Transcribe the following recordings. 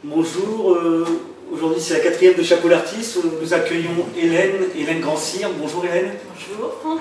Bonjour, aujourd'hui c'est la 4e de Chapeau l'artiste. Nous accueillons Hélène Grand-Cyr. Bonjour Hélène. Bonjour Franck.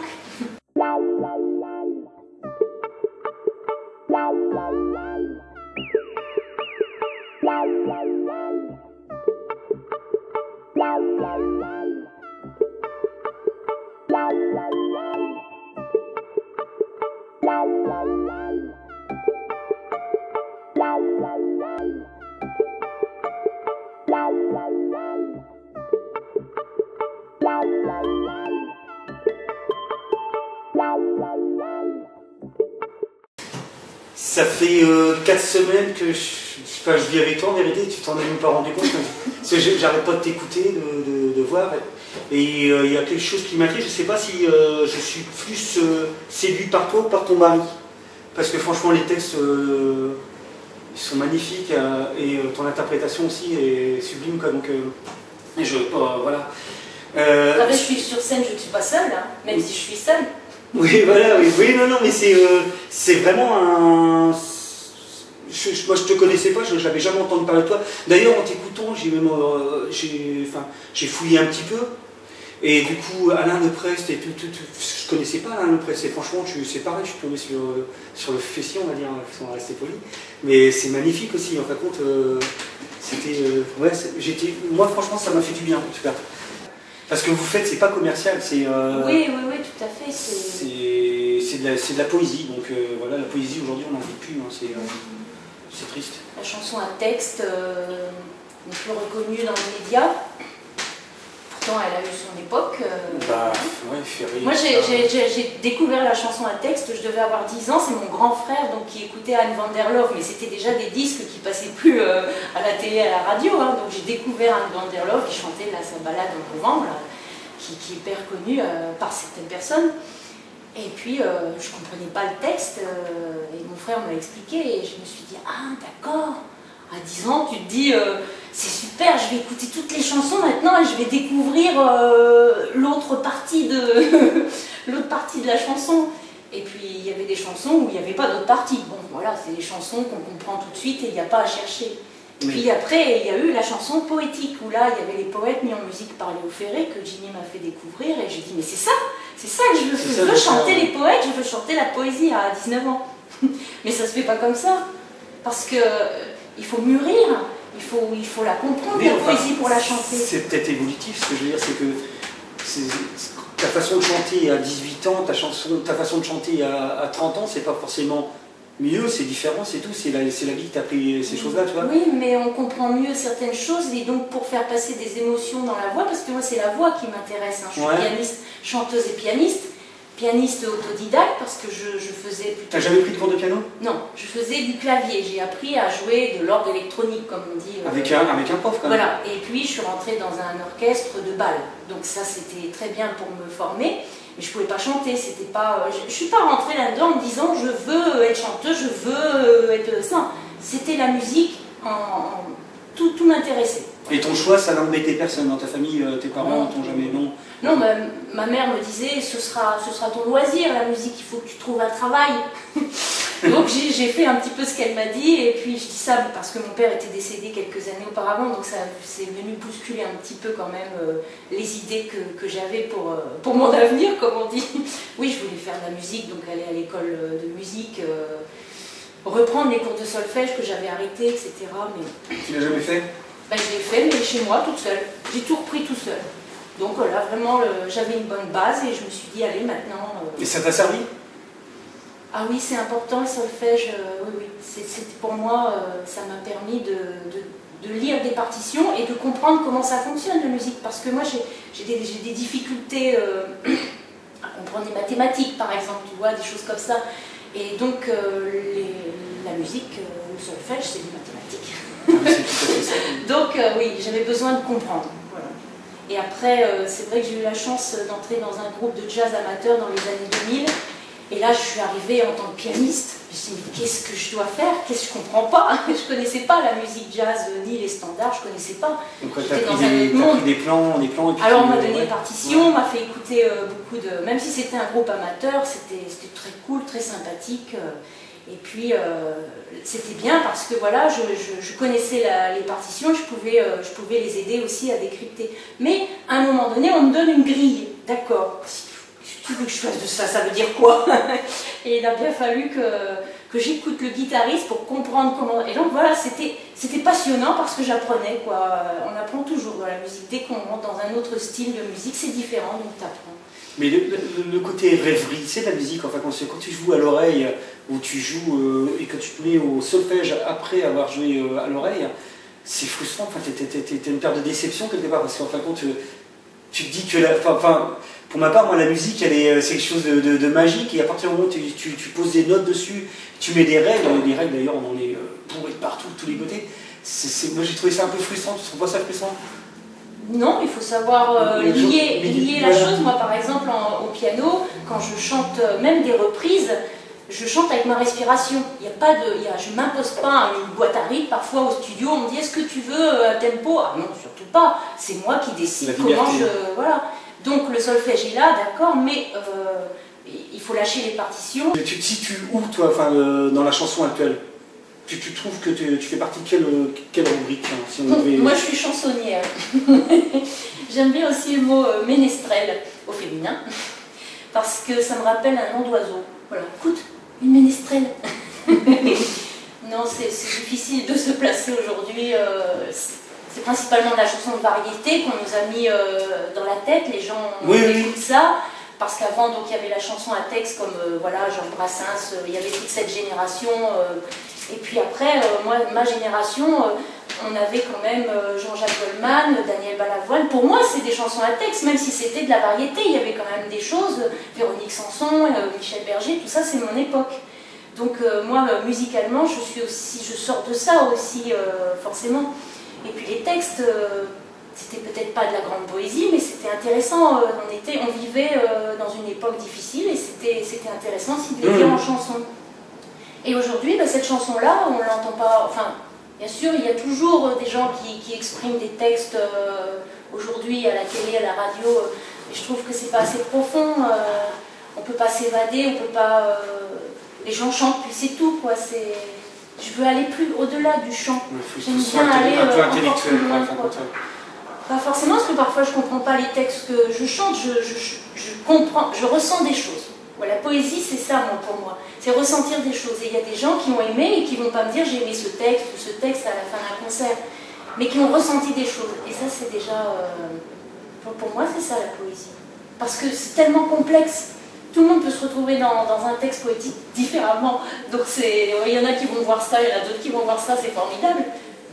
Ça fait 4 semaines que je vis avec toi en vérité, tu t'en as même pas rendu compte. Parce que j'arrête pas de t'écouter, de voir. Et il y a quelque chose qui m'inquiète, je sais pas si je suis plus séduit par toi ou par ton mari. Parce que franchement les textes ils sont magnifiques et ton interprétation aussi est sublime. Quoi, donc voilà. Après, je suis sur scène, je ne suis pas seule, hein, même si je suis seule. Oui, voilà, oui, non, mais c'est vraiment un... Moi, je te connaissais pas, je n'avais jamais entendu parler de toi. D'ailleurs, en t'écoutant, j'ai fouillé un petit peu. Et du coup, Alain Leprest, je connaissais pas Alain Leprest. Et franchement, c'est pareil, je suis tombé sur le fessier, on va dire, si on va rester poli. Mais c'est magnifique aussi, en fin de compte. Moi, franchement, ça m'a fait du bien, super. Parce que vous faites, c'est pas commercial, c'est... Oui, tout à fait. C'est de la poésie, donc voilà, la poésie aujourd'hui on n'en vit plus, hein, c'est triste. La chanson à texte n'est plus reconnue dans les médias, pourtant elle a eu son époque. Moi j'ai découvert la chanson à texte, je devais avoir 10 ans, c'est mon grand frère donc, qui écoutait Anne van der Loof, mais c'était déjà des disques qui passaient plus à la télé, à la radio, hein, donc j'ai découvert Anne van der Loof qui chantait sa balade en novembre, qui est hyper connue par certaines personnes. Et puis, je ne comprenais pas le texte, et mon frère m'a expliqué, et je me suis dit, ah d'accord, à 10 ans, tu te dis, c'est super, je vais écouter toutes les chansons maintenant, et je vais découvrir l'autre partie de la chanson. Et puis, il y avait des chansons où il n'y avait pas d'autre partie. Bon, voilà, c'est des chansons qu'on comprend tout de suite, et il n'y a pas à chercher. Et puis après, il y a eu la chanson poétique, où là, il y avait les poètes mis en musique par Léo Ferré, que Ginny m'a fait découvrir, et j'ai dit, mais c'est ça que je veux, je veux chanter les poètes, je veux chanter la poésie à 19 ans. Mais ça se fait pas comme ça, parce que il faut mûrir, il faut la comprendre, la poésie, pour la chanter. C'est peut-être évolutif, ce que je veux dire, c'est que ta façon de chanter à 18 ans, ta façon de chanter à 30 ans, c'est pas forcément... mieux, c'est différent, c'est tout, c'est la vie qui t'a appris ces choses-là, tu vois. Oui, mais on comprend mieux certaines choses, et donc pour faire passer des émotions dans la voix, parce que moi c'est la voix qui m'intéresse, hein. Je suis pianiste, chanteuse et pianiste autodidacte, parce que je faisais plutôt... T'as jamais pris de cours de piano? Non, je faisais du clavier, j'ai appris à jouer de l'orgue électronique, comme on dit. Avec un prof, quand même. Voilà, et puis je suis rentrée dans un orchestre de bal, donc ça c'était très bien pour me former. Mais je ne pouvais pas chanter, c'était pas... je ne suis pas rentrée là-dedans en me disant je veux être chanteuse, je veux être ça. C'était la musique, tout m'intéressait. Et ton choix, ça n'embêtait personne dans ta famille, tes parents t'ont jamais... Non, ma mère me disait ce sera ton loisir, la musique, il faut que tu trouves un travail. Donc j'ai fait un petit peu ce qu'elle m'a dit, et puis je dis ça parce que mon père était décédé quelques années auparavant, donc ça c'est venu bousculer un petit peu quand même les idées que j'avais pour mon avenir, comme on dit. Oui, je voulais faire de la musique, donc aller à l'école de musique, reprendre les cours de solfège que j'avais arrêtés, etc. Mais... Tu l'as jamais fait? Ben, je l'ai fait, mais chez moi, toute seule. J'ai tout repris tout seul. Donc là, vraiment, j'avais une bonne base, et je me suis dit, allez, maintenant... Et ça t'a servi? Ah oui, c'est important le solfège, oui. Pour moi, ça m'a permis de lire des partitions et de comprendre comment ça fonctionne la musique. Parce que moi, j'ai des difficultés à comprendre les mathématiques, par exemple, tu vois, des choses comme ça. Et donc, la musique, le solfège, c'est des mathématiques. Donc, oui, j'avais besoin de comprendre. Voilà. Et après, c'est vrai que j'ai eu la chance d'entrer dans un groupe de jazz amateur dans les années 2000. Et là, je suis arrivée en tant que pianiste. Je me suis dit, mais qu'est-ce que je dois faire? Qu'est-ce que je comprends pas? Je ne connaissais pas la musique jazz, ni les standards, je ne connaissais pas. Donc, tu as pris des plans et puis... Alors, on m'a donné des partitions, on m'a fait écouter beaucoup de... Même si c'était un groupe amateur, c'était très cool, très sympathique. Et puis c'était bien parce que voilà, je connaissais les partitions, je pouvais les aider aussi à décrypter. Mais à un moment donné, on me donne une grille, d'accord. Si tu veux que je fasse de ça, ça veut dire quoi? Et il a bien fallu que j'écoute le guitariste pour comprendre comment... Et donc voilà, c'était passionnant parce que j'apprenais, quoi. On apprend toujours dans la musique. Dès qu'on rentre dans un autre style de musique, c'est différent, donc tu apprends. Mais le côté rêverie, c'est la musique, enfin, quand tu joues à l'oreille, ou tu joues et que tu te mets au solfège après avoir joué à l'oreille, c'est frustrant, enfin, t'as une perte de déception quelque part, parce qu'en fin de compte, tu te dis que pour ma part, moi, la musique, c'est quelque chose de magique, et à partir du moment où tu poses des notes dessus, tu mets des règles d'ailleurs, on en est bourré de partout, de tous les côtés. Moi, j'ai trouvé ça un peu frustrant, tu trouves pas ça frustrant? Non, il faut savoir lier la chose. Moi, par exemple, au piano, quand je chante même des reprises, je chante avec ma respiration. Je ne m'impose pas une boîte à rythme. Parfois, au studio, on me dit « Est-ce que tu veux un tempo ?» Ah non, surtout pas. C'est moi qui décide comment je... Voilà. Donc, le solfège est là, d'accord, mais il faut lâcher les partitions. Tu te situes où, toi, dans la chanson actuelle? Tu trouves que tu fais partie de quelle rubrique, hein, si Moi, je suis chansonnière. J'aime bien aussi le mot ménestrel au féminin, parce que ça me rappelle un nom d'oiseau. Voilà, écoute, une ménestrelle. Non, c'est difficile de se placer aujourd'hui. C'est principalement de la chanson de variété qu'on nous a mis dans la tête. Les gens écoutent ça. Parce qu'avant, donc, il y avait la chanson à texte comme voilà, Georges Brassens, il y avait toute cette génération. Et puis après, moi, ma génération, on avait quand même Jean-Jacques Goldman, Daniel Balavoine. Pour moi, c'est des chansons à texte, même si c'était de la variété. Il y avait quand même des choses, Véronique Sanson, Michel Berger, tout ça, c'est mon époque. Donc moi, musicalement, je sors de ça aussi, forcément. Et puis les textes... c'était peut-être pas de la grande poésie, mais c'était intéressant. On vivait dans une époque difficile et c'était intéressant aussi de les dire en chanson. Et aujourd'hui, cette chanson-là, on ne l'entend pas. Enfin, bien sûr, il y a toujours des gens qui expriment des textes aujourd'hui à la télé, à la radio. Et je trouve que c'est pas assez profond. On peut pas s'évader, on peut pas. Les gens chantent, puis c'est tout, quoi. Je veux aller plus au-delà du chant. J'aime bien aller un peu intellectuel, pas forcément, parce que parfois je ne comprends pas les textes que je chante, je ressens des choses. Voilà, la poésie, c'est ça, pour moi. C'est ressentir des choses. Et il y a des gens qui ont aimé et qui ne vont pas me dire j'ai aimé ce texte ou ce texte à la fin d'un concert, mais qui ont ressenti des choses. Et ça, c'est déjà... pour moi, c'est ça la poésie. Parce que c'est tellement complexe. Tout le monde peut se retrouver dans un texte poétique différemment. Donc il y en a qui vont voir ça, il y en a d'autres qui vont voir ça, c'est formidable.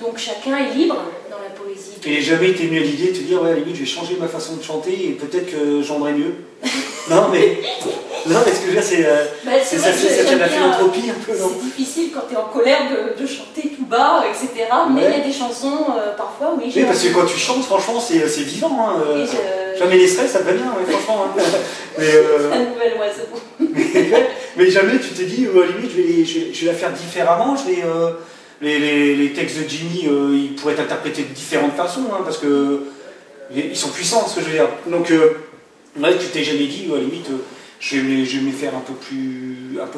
Donc chacun est libre dans la poésie. Et jamais été venu à l'idée de te dire, ouais, à la limite, je vais changer ma façon de chanter et peut-être que j'endrai mieux. Non, mais ce que je veux dire, c'est de la philanthropie un peu, non? C'est difficile quand tu es en colère de chanter tout bas, etc. Mais il y a des chansons, parfois, oui. Oui, parce que quand tu chantes, franchement, c'est vivant. Hein. Jamais les stress, ça te va bien, ouais, franchement. Hein. Un nouvel oiseau. Mais jamais tu t'es dit, à la limite, je vais la faire différemment, les textes de Jimmy, ils pourraient être interprétés de différentes façons, hein, parce que ils sont puissants, ce que je veux dire. Donc, ouais, tu t'es jamais dit, à la limite, je vais me les faire un peu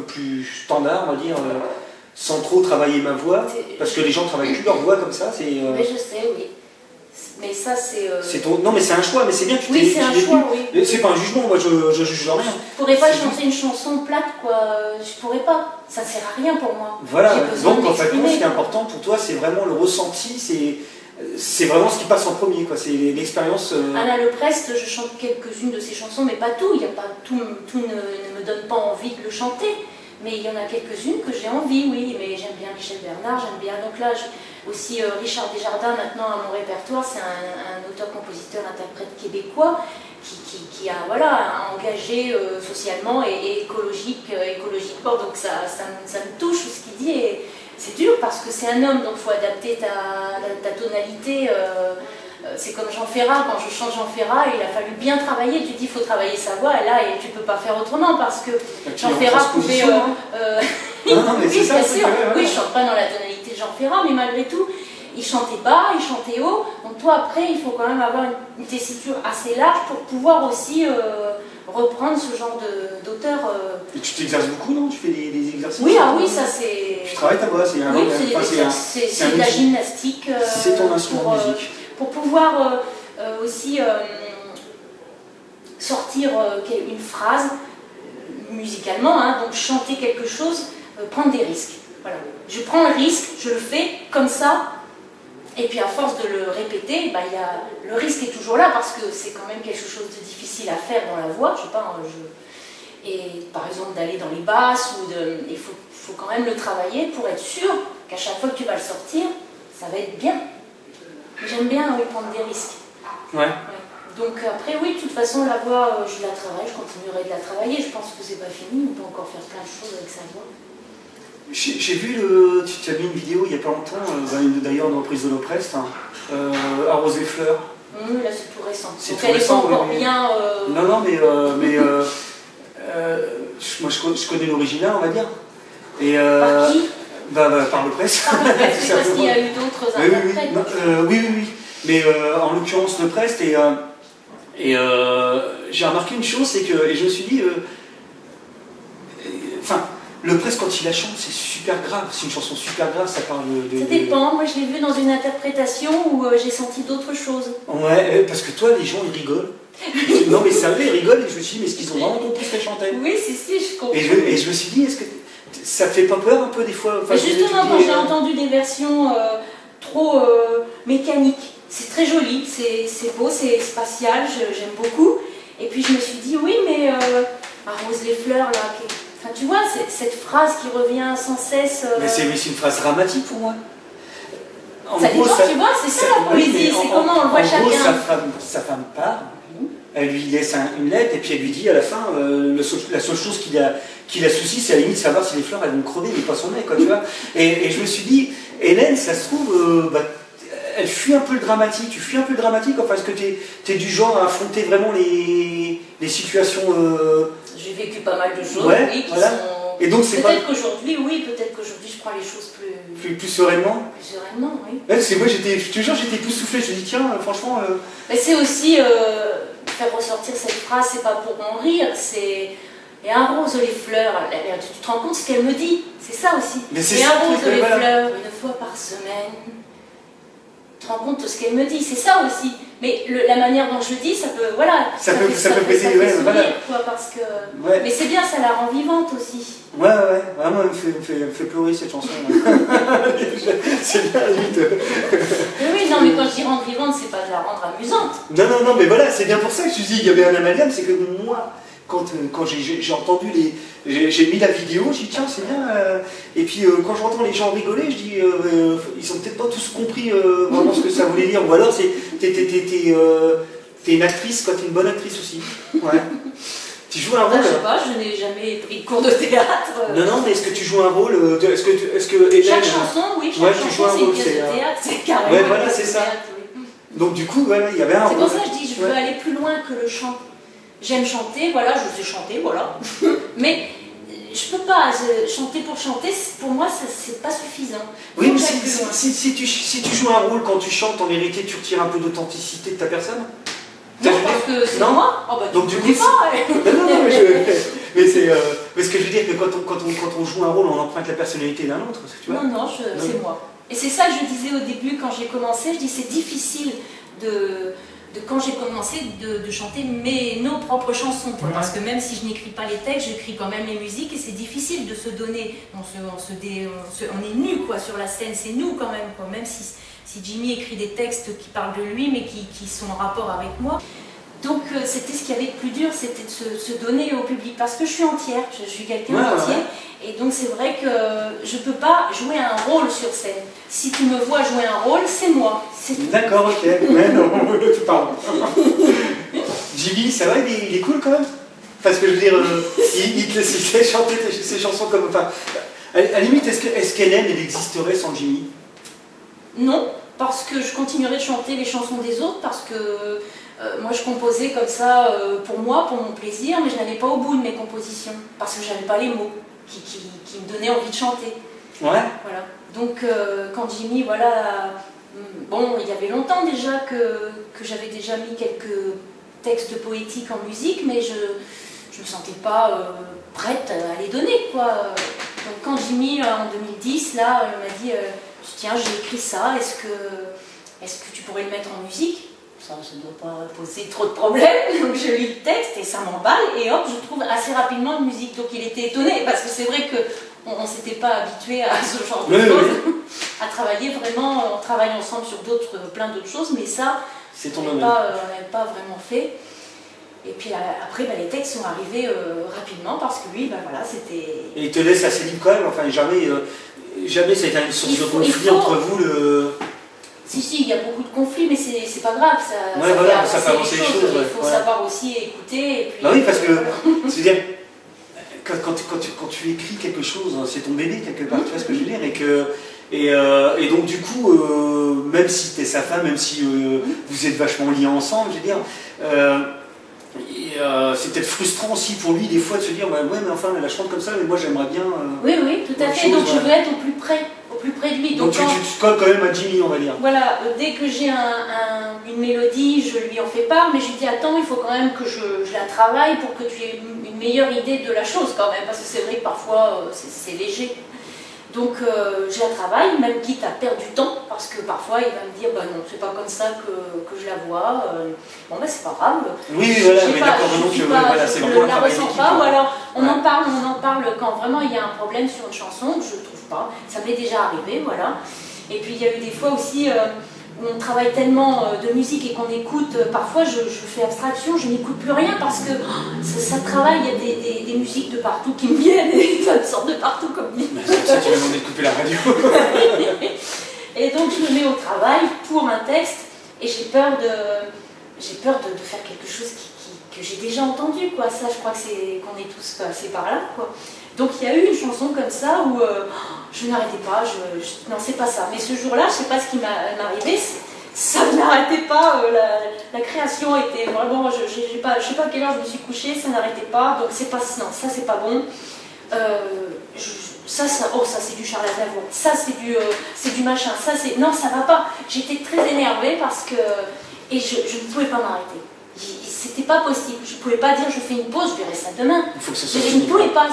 plus standard, on va dire, sans trop travailler ma voix, parce que les gens ne travaillent plus leur voix comme ça. Mais je sais, oui. Mais ça, c'est... Non, mais c'est un choix, mais c'est bien que tu t'es... Oui, c'est un choix, oui. C'est pas un jugement, moi je juge rien. Je pourrais pas chanter une chanson plate, quoi. Je pourrais pas. Ça sert à rien pour moi. Voilà, donc en fait, ce qui est important pour toi, c'est vraiment le ressenti, c'est vraiment ce qui passe en premier, quoi. C'est l'expérience... Anna Leprest, je chante quelques-unes de ses chansons, mais pas tout. Tout ne me donne pas envie de le chanter. Mais il y en a quelques-unes que j'ai envie, oui. Mais j'aime bien Michel Bernard, j'aime bien... Donc là, aussi Richard Desjardins, maintenant à mon répertoire, c'est un auteur-compositeur-interprète québécois qui a engagé socialement et écologiquement, donc ça me touche ce qu'il dit. Et c'est dur parce que c'est un homme, donc il faut adapter ta tonalité. C'est comme Jean Ferrat, quand je chante Jean Ferrat, il a fallu bien travailler. Tu dis, il faut travailler sa voix, et là, tu ne peux pas faire autrement parce que Jean Ferrat pouvait... non, mais oui, ça, bien sûr. Oui, je ne chante pas dans la tonalité de Jean Ferrat, mais malgré tout, il chantait bas, il chantait haut. Donc toi, après, il faut quand même avoir une tessiture assez large pour pouvoir aussi reprendre ce genre d'auteur. Tu t'exerces beaucoup, non? Tu fais des exercices? Oui, oui, ça c'est... Tu travailles ta voix, c'est un... Oui, c'est de la gymnastique. C'est ton instrument de musique. Pour pouvoir aussi sortir une phrase musicalement, hein, donc chanter quelque chose, prendre des risques. Voilà. Je prends le risque, je le fais comme ça, et puis à force de le répéter, le risque est toujours là parce que c'est quand même quelque chose de difficile à faire dans la voix. Je sais pas, et par exemple d'aller dans les basses, il faut quand même le travailler pour être sûr qu'à chaque fois que tu vas le sortir, ça va être bien. J'aime bien prendre des risques. Ouais. Donc après, oui, de toute façon, la voix, je la travaille, je continuerai de la travailler. Je pense que c'est pas fini, on peut encore faire plein de choses avec sa voix. J'ai vu, tu as mis une vidéo il n'y a pas longtemps, d'ailleurs une reprise de l'Oprest, Arrose les fleurs. Là c'est tout récent. C'est donc tout elle récent, est pas encore bien... Non, mais moi je connais l'original, on va dire. Et, par qui? Par l'Oprest. Par l'Oprest, parce qu'il y a eu d'autres interprètes. Oui. Mais en l'occurrence l'Oprest, et j'ai remarqué une chose, c'est que, et je me suis dit, l'Oprest quand il la chante, c'est super grave, c'est une chanson super grave, ça parle de... Ça dépend, moi je l'ai vu dans une interprétation où j'ai senti d'autres choses. Ouais, parce que toi, les gens ils rigolent. Non mais sérieux, ils rigolent, et je me suis dit, mais est-ce qu'ils ont vraiment compris ce qu'elle chantait? Oui, si, je comprends. Et je me suis dit, est-ce que ça te fait pas peur un peu des fois? Mais justement, quand j'ai entendu des versions trop mécaniques, c'est très joli, c'est beau, c'est spatial, j'aime beaucoup. Et puis je me suis dit, oui, mais arrose les fleurs là... Enfin, tu vois, cette phrase qui revient sans cesse... Mais c'est une phrase dramatique pour moi. Ça dépend, tu vois, c'est ça la poésie, c'est comment on le voit chacun. Sa femme part, elle lui laisse une lettre, et puis elle lui dit à la fin, la seule chose qui la soucie, c'est à la limite de savoir si les fleurs elles vont crever, mais pas son nez, quoi, tu vois. Et je me suis dit, Hélène, ça se trouve, elle fuit un peu le dramatique, tu fuis un peu le dramatique, enfin, parce que tu es du genre à affronter vraiment les situations... J'ai vécu pas mal de choses, oui, qui voilà. sont... Et donc c'est peut-être qu'aujourd'hui, je prends les choses plus sereinement. Plus sereinement, oui. Parce que moi, j'étais époustouflé, je me dis, tiens, franchement... Mais c'est aussi faire ressortir cette phrase, c'est pas pour en rire, c'est... Et arrose les fleurs, tu te rends compte ce qu'elle me dit, c'est ça aussi. Et arrose les fleurs une fois par semaine. Tu te rends compte de ce qu'elle me dit, c'est ça aussi. Mais la manière dont je le dis, ça peut, voilà, ça peut péter, voilà. Quoi, parce que... Ouais. Mais c'est bien, ça la rend vivante aussi. Ouais, vraiment, elle me fait pleurer cette chanson. C'est bien, vite. Oui, non, mais quand je dis rendre vivante, c'est pas de la rendre amusante. Non, mais voilà, c'est bien pour ça que je me suis dit, il y avait un amalgame, c'est que moi, quand j'ai entendu j'ai mis la vidéo, j'ai dit tiens c'est bien, et puis quand j'entends les gens rigoler, je dis ils ont peut-être pas tous compris vraiment ce que ça voulait dire, ou alors t'es une actrice, quoi, t'es une bonne actrice aussi. Ouais. Tu joues un rôle. Je sais pas, je n'ai jamais pris de cours de théâtre. Non, mais est-ce que tu joues un rôle, est-ce que Hélène, chaque chanson, oui, chaque chanson c'est une pièce de théâtre, c'est carrément. Ouais, voilà, c'est ça. Oui. Donc du coup, il y avait un rôle. C'est pour ça que je dis, je veux aller plus loin que le chant. J'aime chanter, voilà, je sais chanter, voilà. Mais je peux pas chanter pour chanter, pour moi, c'est pas suffisant. Oui, mais si tu joues un rôle quand tu chantes, en vérité, tu retires un peu d'authenticité de ta personne? Non, parce que c'est moi. Oh, bah, donc du coup, pas. Non, mais ce que je veux dire, que quand on joue un rôle, on emprunte la personnalité d'un autre, tu vois. Non, c'est moi. Et c'est ça que je disais au début quand j'ai commencé, je dis c'est difficile quand j'ai commencé de chanter nos propres chansons, parce que même si je n'écris pas les textes, j'écris quand même les musiques, et c'est difficile de se donner, on est nus quoi sur la scène, c'est nous quand même, quoi. Même si Jimmy écrit des textes qui parlent de lui mais qui sont en rapport avec moi. Donc c'était ce qu'il y avait de plus dur, c'était de se donner au public, parce que je suis entière, je suis quelqu'un d'entier, et donc c'est vrai que je ne peux pas jouer un rôle sur scène. Si tu me vois jouer un rôle, c'est moi. D'accord, ok, mais non, tu parles. Jimmy, ça va, il est cool quand même? Parce que je veux dire, il te laisse chanter ses chansons comme... Enfin, à la limite, est-ce qu'Hélène, elle existerait sans Jimmy? Non, parce que je continuerai de chanter les chansons des autres, parce que moi je composais comme ça pour moi, pour mon plaisir, mais je n'allais pas au bout de mes compositions, parce que je n'avais pas les mots qui me donnaient envie de chanter. Ouais. Voilà. Donc quand Jimmy, voilà, bon, il y avait longtemps déjà que j'avais déjà mis quelques textes poétiques en musique, mais je ne me sentais pas prête à les donner, quoi. Donc quand Jimmy, en 2010, là, m'a dit tiens, j'ai écrit ça, est-ce que tu pourrais le mettre en musique? Ça ne doit pas poser trop de problèmes. Donc je lis le texte et ça m'emballe, et hop, je trouve assez rapidement une musique. Donc il était étonné, parce que c'est vrai qu'on ne s'était pas habitué à ce genre de choses, à travailler vraiment, on travaille ensemble sur plein d'autres choses, mais ça, on n'avait pas vraiment fait. Et puis après, les textes sont arrivés rapidement, parce que lui, voilà, c'était... Et il te laisse assez libre quand même, enfin jamais ça a été une source de conflit entre vous Si, il y a beaucoup de conflits, mais c'est pas grave, ça fait avancer les choses. Il faut savoir aussi écouter. Et puis, oui, parce que, c'est-à-dire, quand tu écris quelque chose, c'est ton bébé quelque part, tu vois ce que je veux dire, et donc du coup, même si tu es sa femme, même si vous êtes vachement liés ensemble, je veux dire, c'est peut-être frustrant aussi pour lui des fois de se dire ouais mais enfin elle chante comme ça, mais moi j'aimerais bien oui tout à fait, donc je veux être au plus près de lui. Donc tu te colles quand même à Jimmy, on va dire. Voilà, dès que j'ai une mélodie, je lui en fais part, mais je lui dis attends, il faut quand même que je la travaille pour que tu aies une meilleure idée de la chose quand même, parce que c'est vrai que parfois c'est léger. Donc je la travaille, même quitte à perdre du temps, parce que parfois il va me dire bah non, c'est pas comme ça que je la vois. Bon c'est pas grave. Oui, voilà, mais d'accord, donc c'est vraiment un travail d'équipe. Ou alors on en parle quand vraiment il y a un problème sur une chanson que je trouve pas. Ça m'est déjà arrivé, voilà. Et puis il y a eu des fois aussi où on travaille tellement de musique et qu'on écoute, parfois je fais abstraction, je n'écoute plus rien parce que ça travaille, il y a des musiques de partout qui me viennent, et ça sort de partout comme dit. Ça, tu m'as demandé de couper la radio. Et donc je me mets au travail pour un texte et j'ai peur de faire quelque chose que j'ai déjà entendu, quoi. Ça, je crois qu'on est tous passés par là, quoi. Donc il y a eu une chanson comme ça où je n'arrêtais pas, non c'est pas ça. Mais ce jour-là, je sais pas ce qui m'est arrivé, ça n'arrêtait pas, la création était vraiment, je sais pas à quelle heure je me suis couchée, ça n'arrêtait pas, donc c'est pas, non, ça c'est pas bon. Ça c'est du Charles Aznavour, ça c'est du machin, ça c'est, non ça va pas. J'étais très énervée parce que, et je ne pouvais pas m'arrêter. C'était pas possible, je pouvais pas dire je fais une pause, je verrai ça demain. Il faut que ça soit je ne pouvais pas,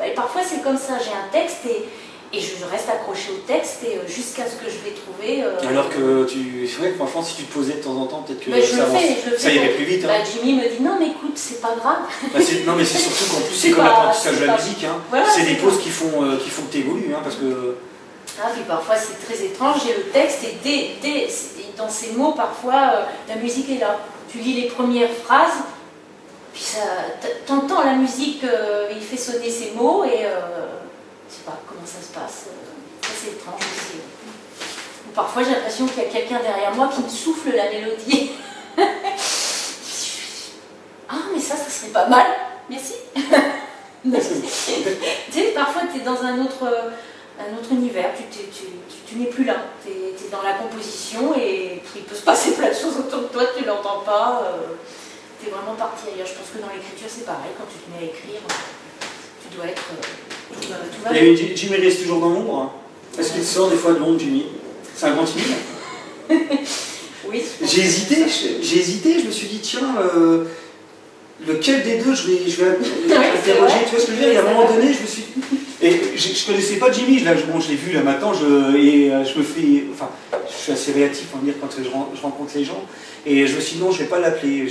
et parfois c'est comme ça, j'ai un texte et je reste accrochée au texte et jusqu'à ce que je vais trouver... Alors que franchement si tu te posais de temps en temps, peut-être que ça irait plus vite. Hein. Jimmy me dit non mais écoute, c'est pas grave. Non mais c'est surtout qu'en plus c'est comme l'apprentissage de la musique, hein. Voilà, c'est des pauses qui font que tu évolues, hein, parce que... puis parfois c'est très étrange, j'ai le texte et dans ces mots parfois la musique est là. Tu lis les premières phrases, puis t'entends la musique, il fait sonner ces mots et je sais pas comment ça se passe. C'est étrange aussi. Ou parfois j'ai l'impression qu'il y a quelqu'un derrière moi qui me souffle la mélodie. Ah mais ça serait pas mal. Merci. Tu sais, parfois tu es dans un autre univers, tu n'es plus là, tu es dans la composition et il peut se passer plein de choses autour de toi, tu ne l'entends pas, tu es vraiment parti ailleurs. Je pense que dans l'écriture c'est pareil, quand tu te mets à écrire, tu dois être... tout va bien. Et Jimmy reste toujours dans l'ombre? Est-ce qu'il sort des fois de l'ombre, Jimmy? C'est un grand timide? Oui. J'ai hésité, je me suis dit tiens... lequel des deux je vais interroger, tu vois ce que je veux dire? Et à un moment donné, je me suis... Et je connaissais pas Jimmy, je l'ai vu là maintenant, je me fais... Enfin, je suis assez réactif, on va dire, quand je rencontre les gens. Et je me suis dit non, je vais pas l'appeler.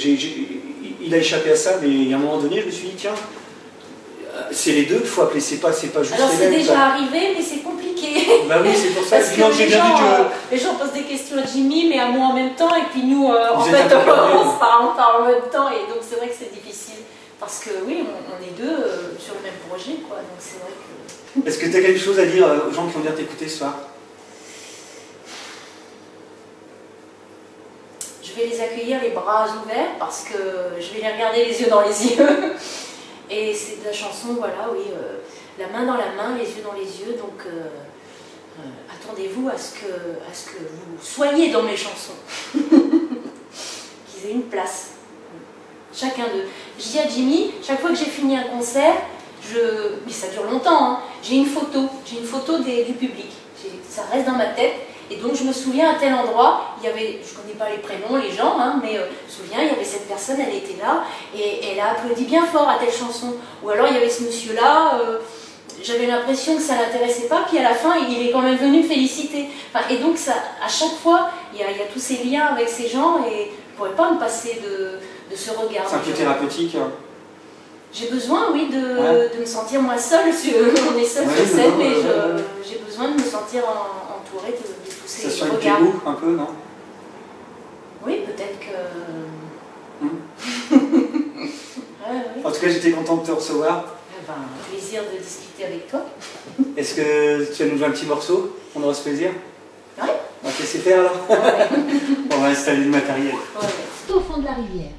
Il a échappé à ça, mais à un moment donné, je me suis dit tiens, c'est les deux qu'il faut appeler, c'est pas juste les mêmes. Alors c'est déjà arrivé, mais c'est compliqué. Bah oui, c'est pour ça. Parce que les gens posent des questions à Jimmy, mais à moi en même temps, et puis nous, en fait, on parle en même temps, et donc c'est vrai que c'est difficile. Parce que oui, on est deux sur le même projet, quoi, donc c'est vrai que... Est-ce que tu as quelque chose à dire aux gens qui vont venir t'écouter ce soir? Je vais les accueillir les bras ouverts, parce que je vais les regarder les yeux dans les yeux. Et c'est de la chanson, voilà, oui, la main dans la main, les yeux dans les yeux, donc attendez-vous à ce que vous soyez dans mes chansons. Qu'ils aient une place. Chacun d'eux. Je dis à Jimmy, chaque fois que j'ai fini un concert, mais ça dure longtemps, hein, j'ai une photo du public. Ça reste dans ma tête, Et donc je me souviens à tel endroit, il y avait, je ne connais pas les prénoms, les gens, hein, mais je me souviens, il y avait cette personne, elle était là, et elle a applaudi bien fort à telle chanson. Ou alors il y avait ce monsieur-là, j'avais l'impression que ça ne l'intéressait pas, puis à la fin, il est quand même venu me féliciter. Enfin, et donc ça, à chaque fois, il y a tous ces liens avec ces gens, et je ne pourrais pas me passer de ce regard. C'est un peu thérapeutique. J'ai besoin, oui, de me sentir moins seule. On est seul sur scène, mais j'ai besoin de me sentir entourée de tous ces regards. Ça soigne tes goûts, un peu, non? Oui, peut-être que... ouais. En tout cas, j'étais contente de te recevoir. Plaisir de discuter avec toi. Est-ce que tu vas nous jouer un petit morceau? On aura ce plaisir? Oui. On va te laisser faire, alors. Ouais. On va installer le matériel. Ouais. Au fond de la rivière.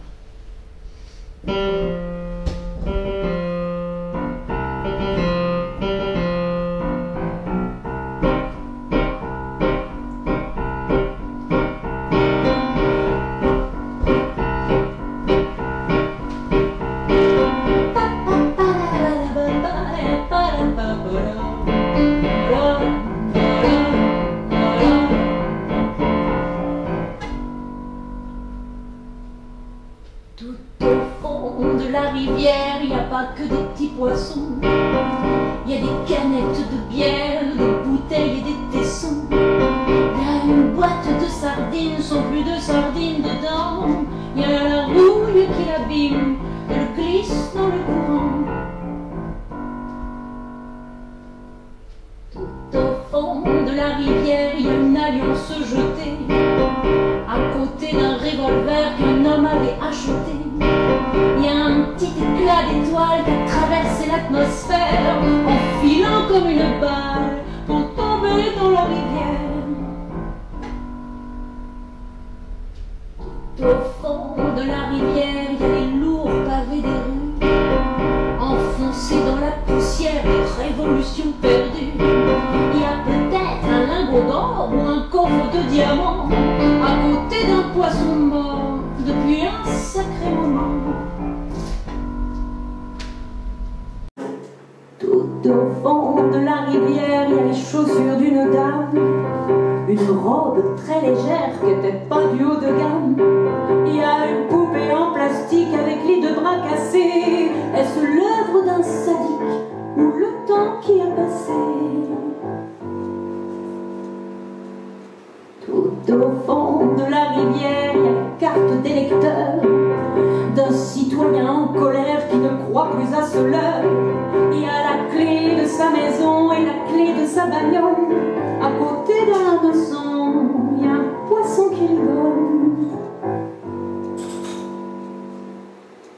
Il n'y a pas que des petits poissons, il y a des canettes de bière, des bouteilles et des tessons. Il y a une boîte de sardines sans plus de sardines dedans. Il y a la rouille qui l'abîme, elle glisse dans le courant. Tout au fond de la rivière, il y a une alliance jetée à côté d'un revolver qu'un homme avait acheté. Il y a un petit éclat d'étoile qui a traversé l'atmosphère en filant comme une balle pour tomber dans la rivière. Tout au fond de la rivière, il y a les lourds pavés des rues, enfoncés dans la poussière des révolutions perdues. Il y a peut-être un lingot d'or ou un coffre de diamants à côté d'un poisson mort depuis un sacré moment. Tout au fond de la rivière, il y a les chaussures d'une dame, une robe très légère qui n'était pas du haut de gamme. Il y a une poupée en plastique avec les deux bras cassés. Est-ce l'œuvre d'un sadique ou le temps qui a passé? Tout au fond de la rivière, il y a la carte d'électeur d'un citoyen en colère qui ne croit plus à ce leurre. Il y a la clé de sa maison et la clé de sa bagnole. À côté d'un hameçon, il y a un poisson qui rigole.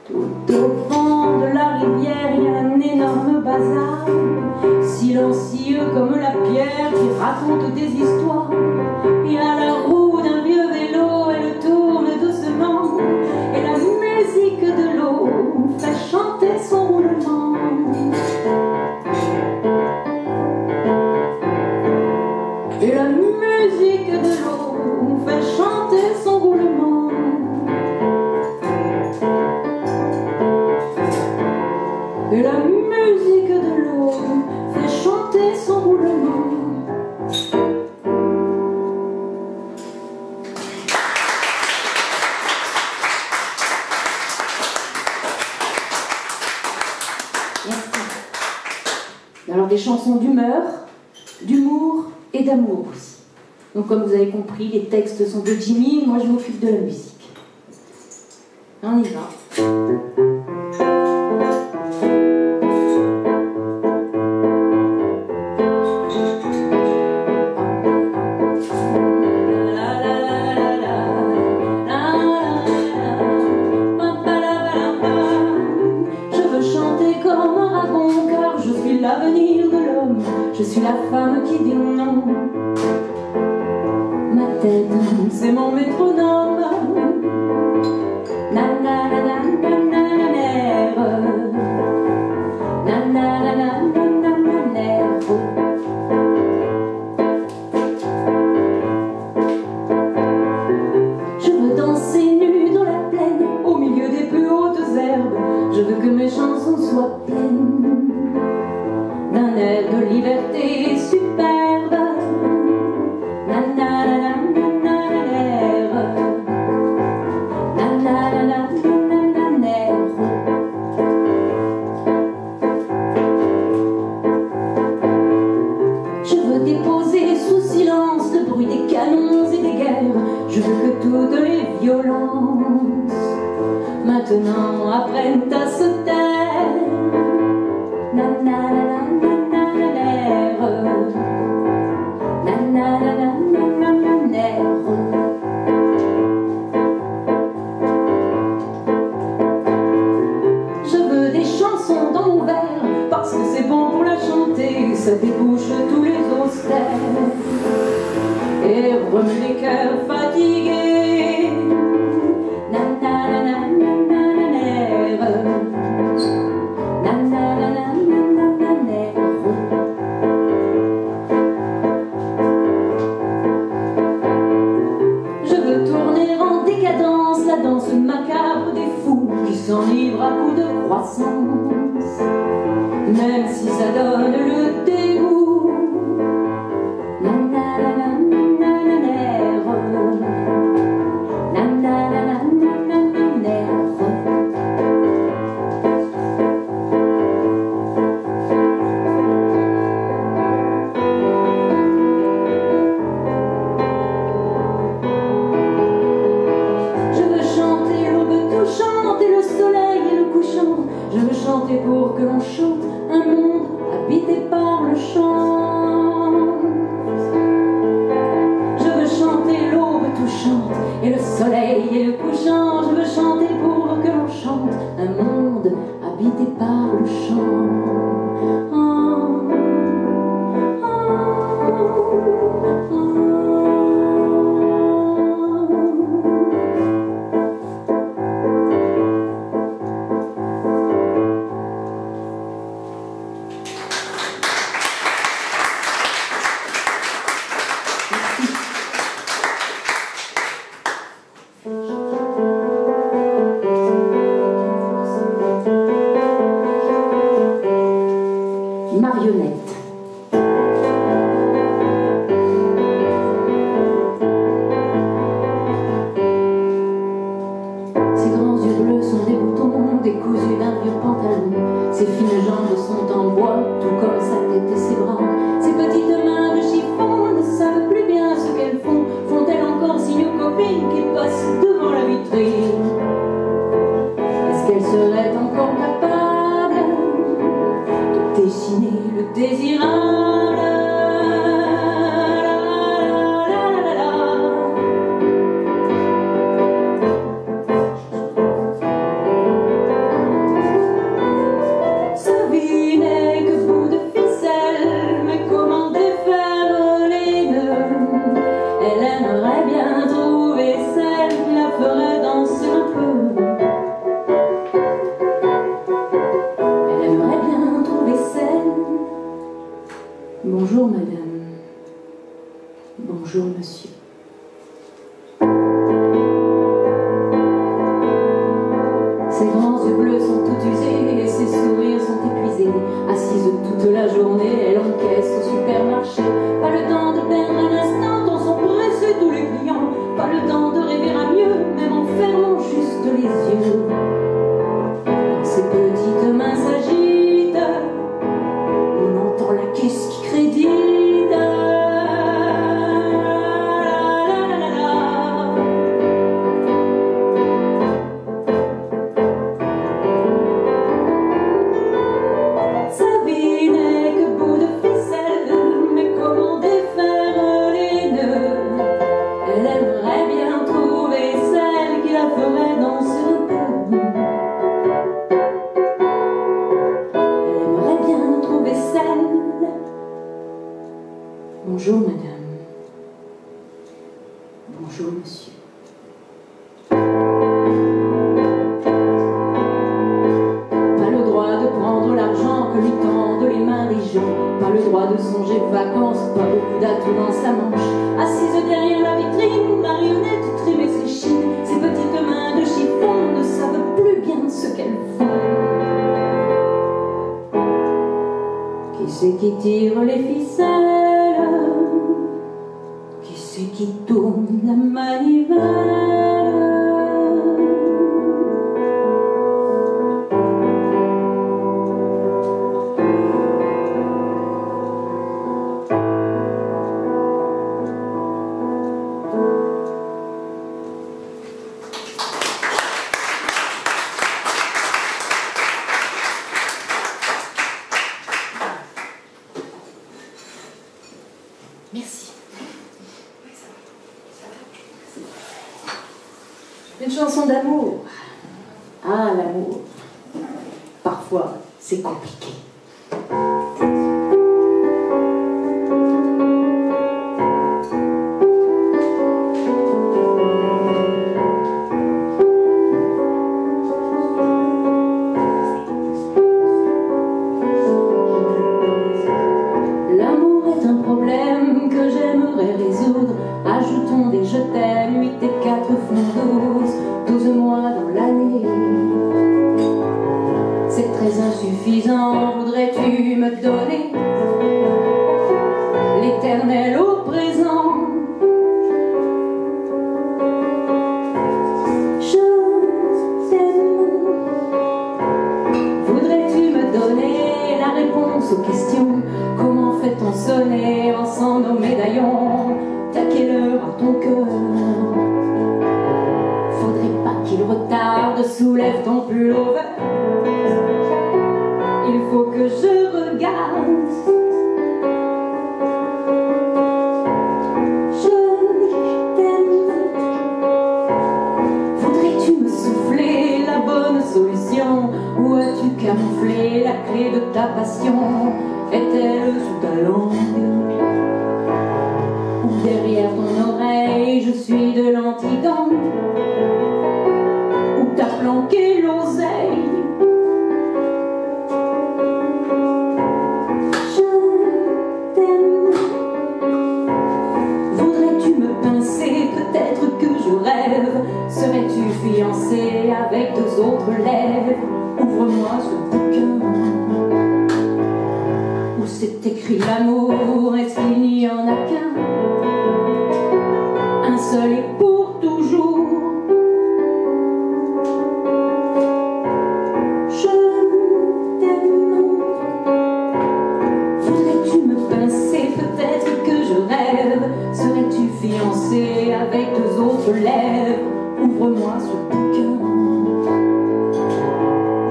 Tout au fond de la rivière, il y a un énorme bazar, silencieux comme la pierre qui raconte des histoires. Il y a la roue d'un vieux vélo, elle tourne doucement, et la musique de l'eau fait chanter son roulement. Et la musique de l'eau fait chanter son roulement. Et la musique de l'eau fait chanter son roulement. Merci. Alors des chansons d'humeur, d'humour et d'amour aussi. Donc comme vous avez compris, les textes sont de Jimmy, moi je m'occupe de la musique. On y va. L'avenir de l'homme, je suis la femme qui dit non. Ma tête, c'est mon métronome. Na na na na na na na na na na na na na. Je veux danser nue dans la plaine, au milieu des plus hautes herbes. Je veux que mes chansons soient pleines d'un air de liberté superbe. Na, na, maintenant apprennent à se taire. Je veux des chansons dans mon verre parce que c'est bon pour la chanter, ça débouche tous les austères et remet les cœurs fatigués. Je veux tourner en décadence la danse macabre des fous qui s'enivrent à coups de croissance, même si ça donne le dégoût. Je veux chanter pour que l'on chante un monde habité par le chant. Je veux chanter l'aube touchante et le soleil et le couchant. Je veux chanter pour que l'on chante un monde habité par le chant. Marionnette. Ses grands yeux bleus sont des boutons décousus d'un vieux pantalon. Ses fines jambes sont en bois, tout comme sa tête et ses bras. Ses petites mains de chiffon ne savent plus bien ce qu'elles font. Font-elles encore signe aux copines qui passent devant la vitrine? Est-ce qu'elles seraient encore capables de dessiner le désirable? Sa vie n'est que bout de ficelle, mais comment défaire les nœuds? Elle aimerait bien trouver celle qui la ferait danser un peu. Elle aimerait bien trouver celle. Bonjour madame, bonjour monsieur. Ses grands yeux bleus sont tout usés et ses sourires sont épuisés. Assise toute la journée, elle encaisse au supermarché. Pas le temps de perdre un instant dans son pressé tous les clients. Pas le temps de rêver à mieux, même en fermant juste les yeux. Ses petites mains s'agitent, on entend la caisse qui crédite. Sa vie n'est que bout de ficelle, mais comment défaire les nœuds? Elle aimerait bien trouver celle qui la ferait danser un peu. Elle aimerait bien trouver celle. Bonjour madame, bonjour monsieur. Pas le droit de prendre l'argent que lui tendent les mains des gens. Pas le droit de songer vacances, pas beaucoup d'atouts dans sa manche. Assise derrière la vitrine, marionnette trimait ses chines. Ses petites mains de chiffon ne savent plus bien ce qu'elles font. Qui c'est qui tire les ficelles? Qui c'est qui tourne la manivelle? Merci. Une chanson d'amour. Ah, l'amour. Parfois, c'est compliqué. L'amour est un problème que j'aimerais résoudre. Ajoutons des je t'aime, 8 et 4 font 12 mois dans l'année. C'est très insuffisant, voudrais-tu me donner l'éternel au présent? Je t'aime. Voudrais-tu me donner la réponse aux questions? Comment fait-on sonner ensemble nos médaillons? T'as quelle heure à ton cœur? Faudrait pas qu'il retarde, soulève ton pullover. Il faut que je regarde. Je t'aime. Voudrais-tu me souffler la bonne solution? Ou as-tu camouflé la clé de ta passion? Est-elle sous ta langue? Ou derrière ton oreille, je suis de l'antigang? Ou t'as planqué l'oseille? Je t'aime. Voudrais-tu me pincer? Peut-être que je rêve. Serais-tu fiancé avec 2 autres lèvres? Ouvre-moi ce bouquin où c'est écrit l'amour. Est-ce qu'il n'y en a qu'un? Un seul et pour toujours. Je t'aime. Voudrais-tu me pincer? Peut-être que je rêve. Serais-tu fiancé avec 2 autres lèvres? Ouvre-moi ce bouquin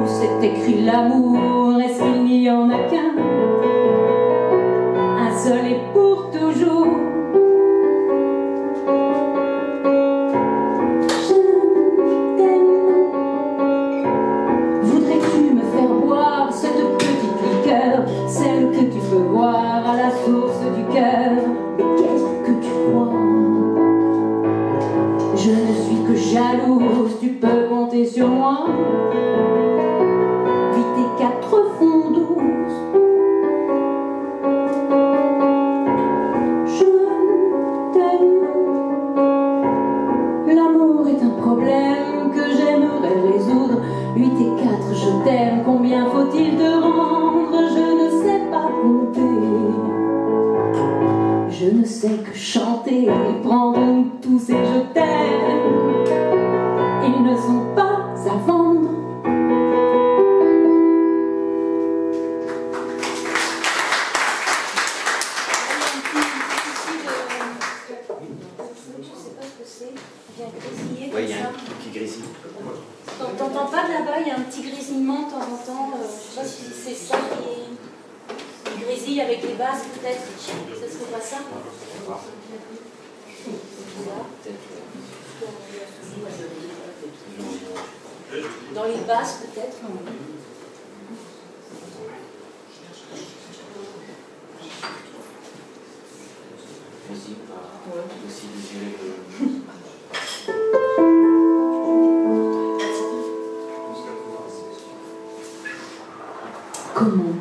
où c'est écrit l'amour. Est-ce qu'il n'y en a qu'un? Un seul et pour toujours. Je t'aime. Voudrais-tu me faire boire cette petite liqueur, celle que tu peux voir à la source du cœur? Mais qu'est-ce que tu crois? Je ne suis que jalouse, tu peux compter sur moi. 8 et 4 font 12. Je t'aime. L'amour est un problème que j'aimerais résoudre. 8 et 4, je t'aime. Combien faut-il te rendre? Je ne sais pas compter. Je ne sais que chanter et prendre tous ces je t'aime. Ils ne sont pas à vendre. Oui, il y a un truc qui grésille. T'entends pas de là-bas, il y a un petit grésillement de temps en temps. Je sais pas si c'est ça qui grésille avec les basses, peut-être. Ce serait pas ça? Dans les basses, peut-être. Comment?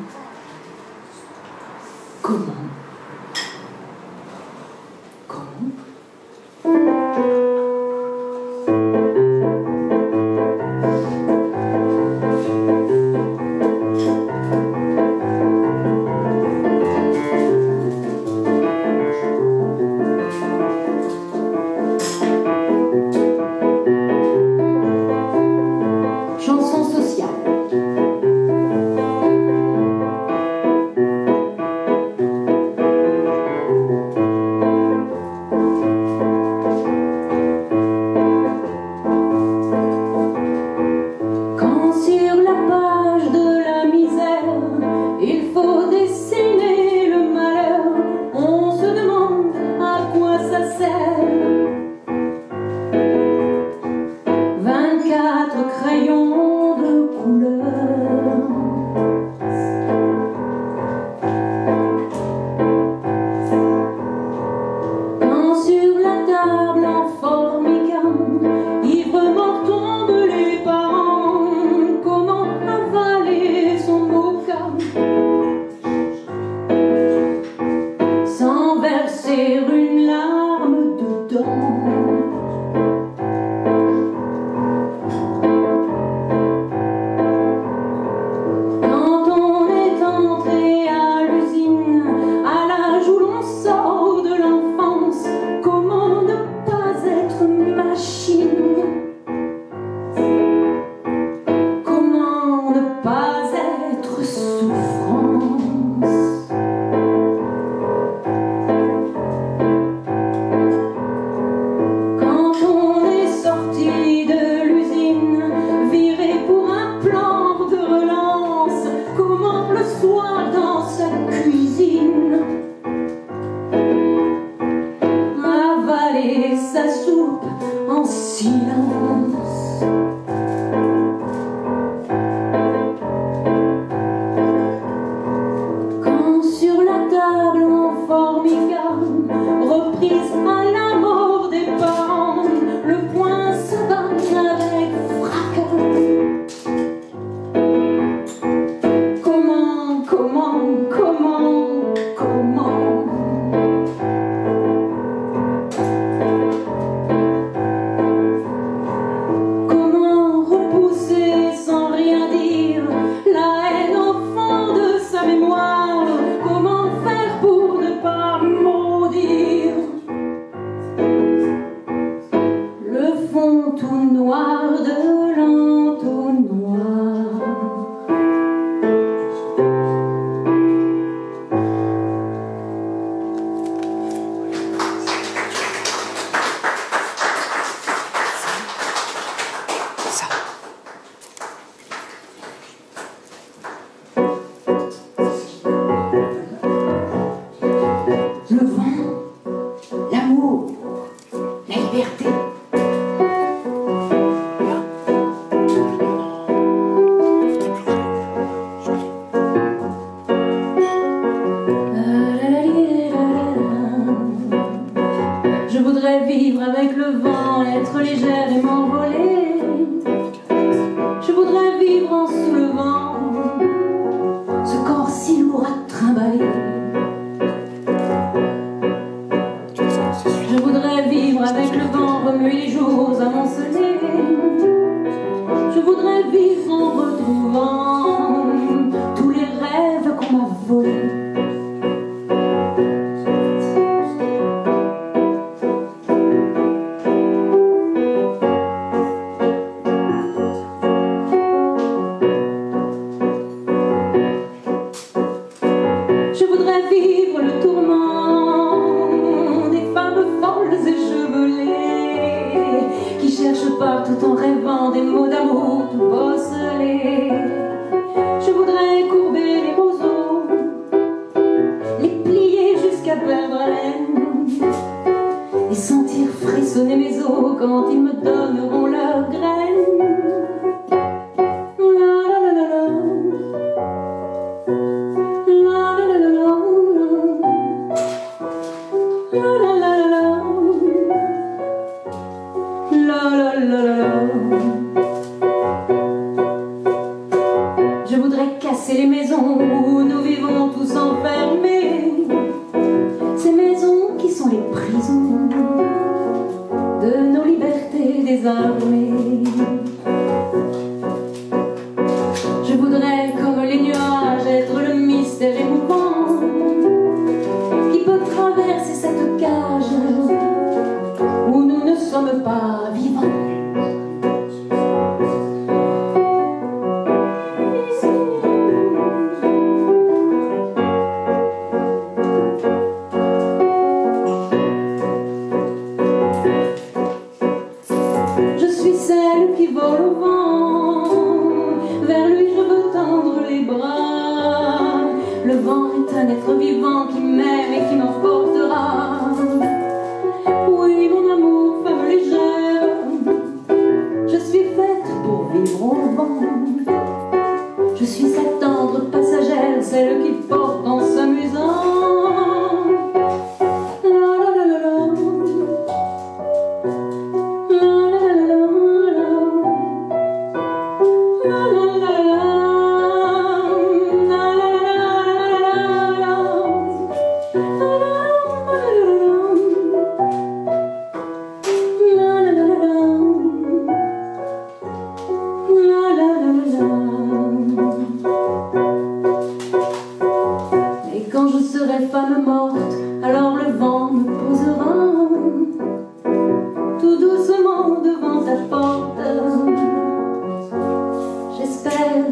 J'espère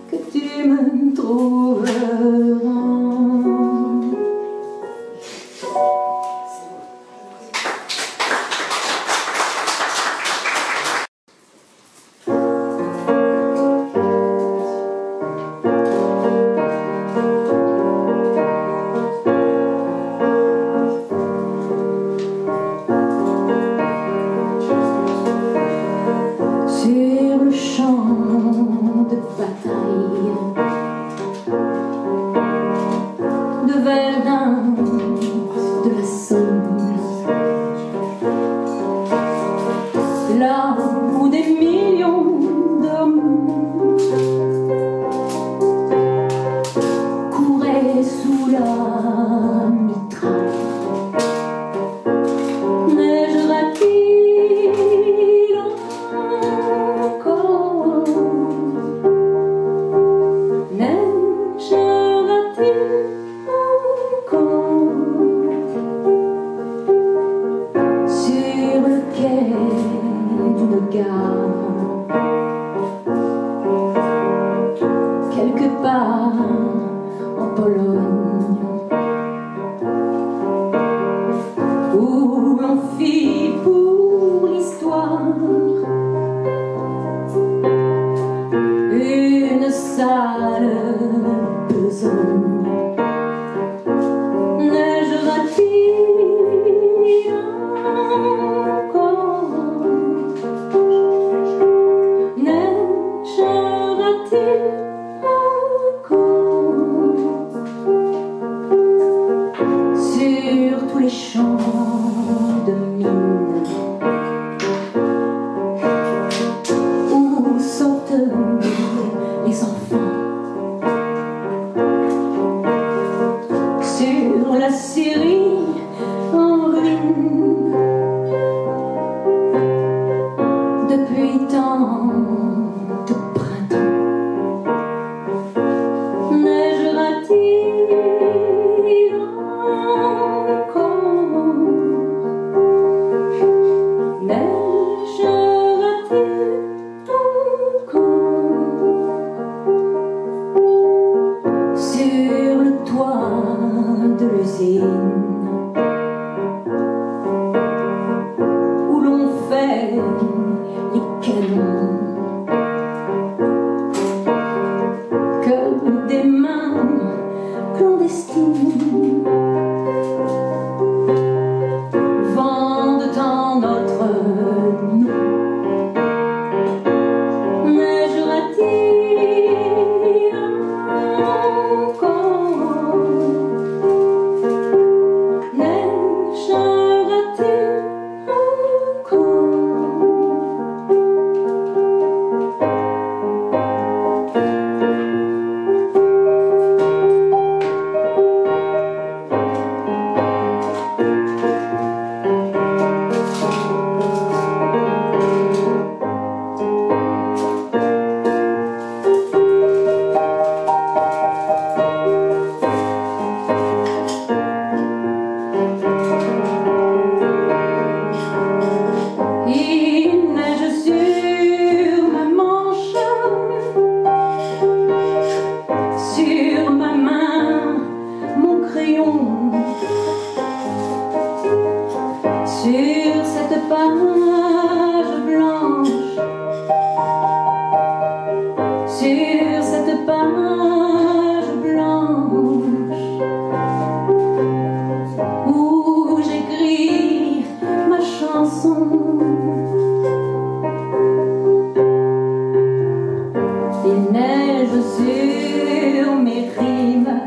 que tu me trouveras. verdun de la Somme, là où des millions d'hommes couraient sous la mitraille. Neigera-t-il encore? Neigera-t-il encore sur le quai d'une gare, quelque part en Pologne, où l'on fit pour l'histoire une sale besogne. Neigera-t-il encore? Neigera-t-il encore sur tous les champs de mine où sautent les enfants, sur la Syrie en ruine depuis tant de printemps? Neigera-t-il encore? Neigera-t-il encore sur le toit de l'usine où l'on fait les canons, que des mains clandestines vendent en notre nom? Neigera-t-il encore? Neigera-t-il encore sur cette page blanche, sur cette page blanche où j'écris ma chanson. Il neige sur mes rimes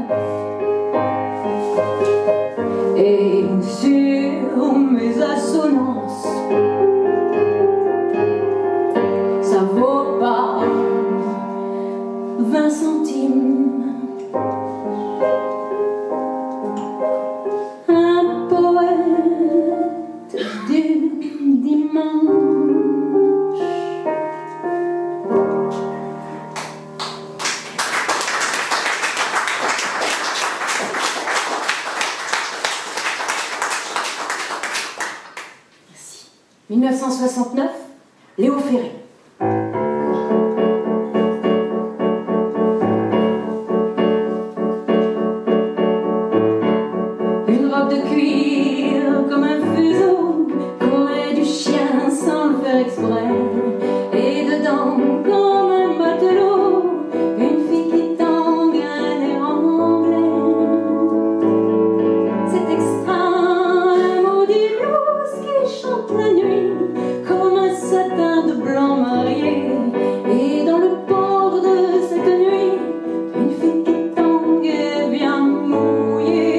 et sur mes assonances. Ça vaut pas 20 centimes. Un poète du dimanche. Merci. 1969, Léo Ferré. Une robe de cuir comme un fuseau, courait du chien sans le faire exprès, et dedans comme un matelot, une fille qui tangue un air anglais. C'est extra, un maudit blues qui chante la nuit comme un satin de blanc marié, et dans le port de cette nuit, une fille qui tangue est bien mouillée.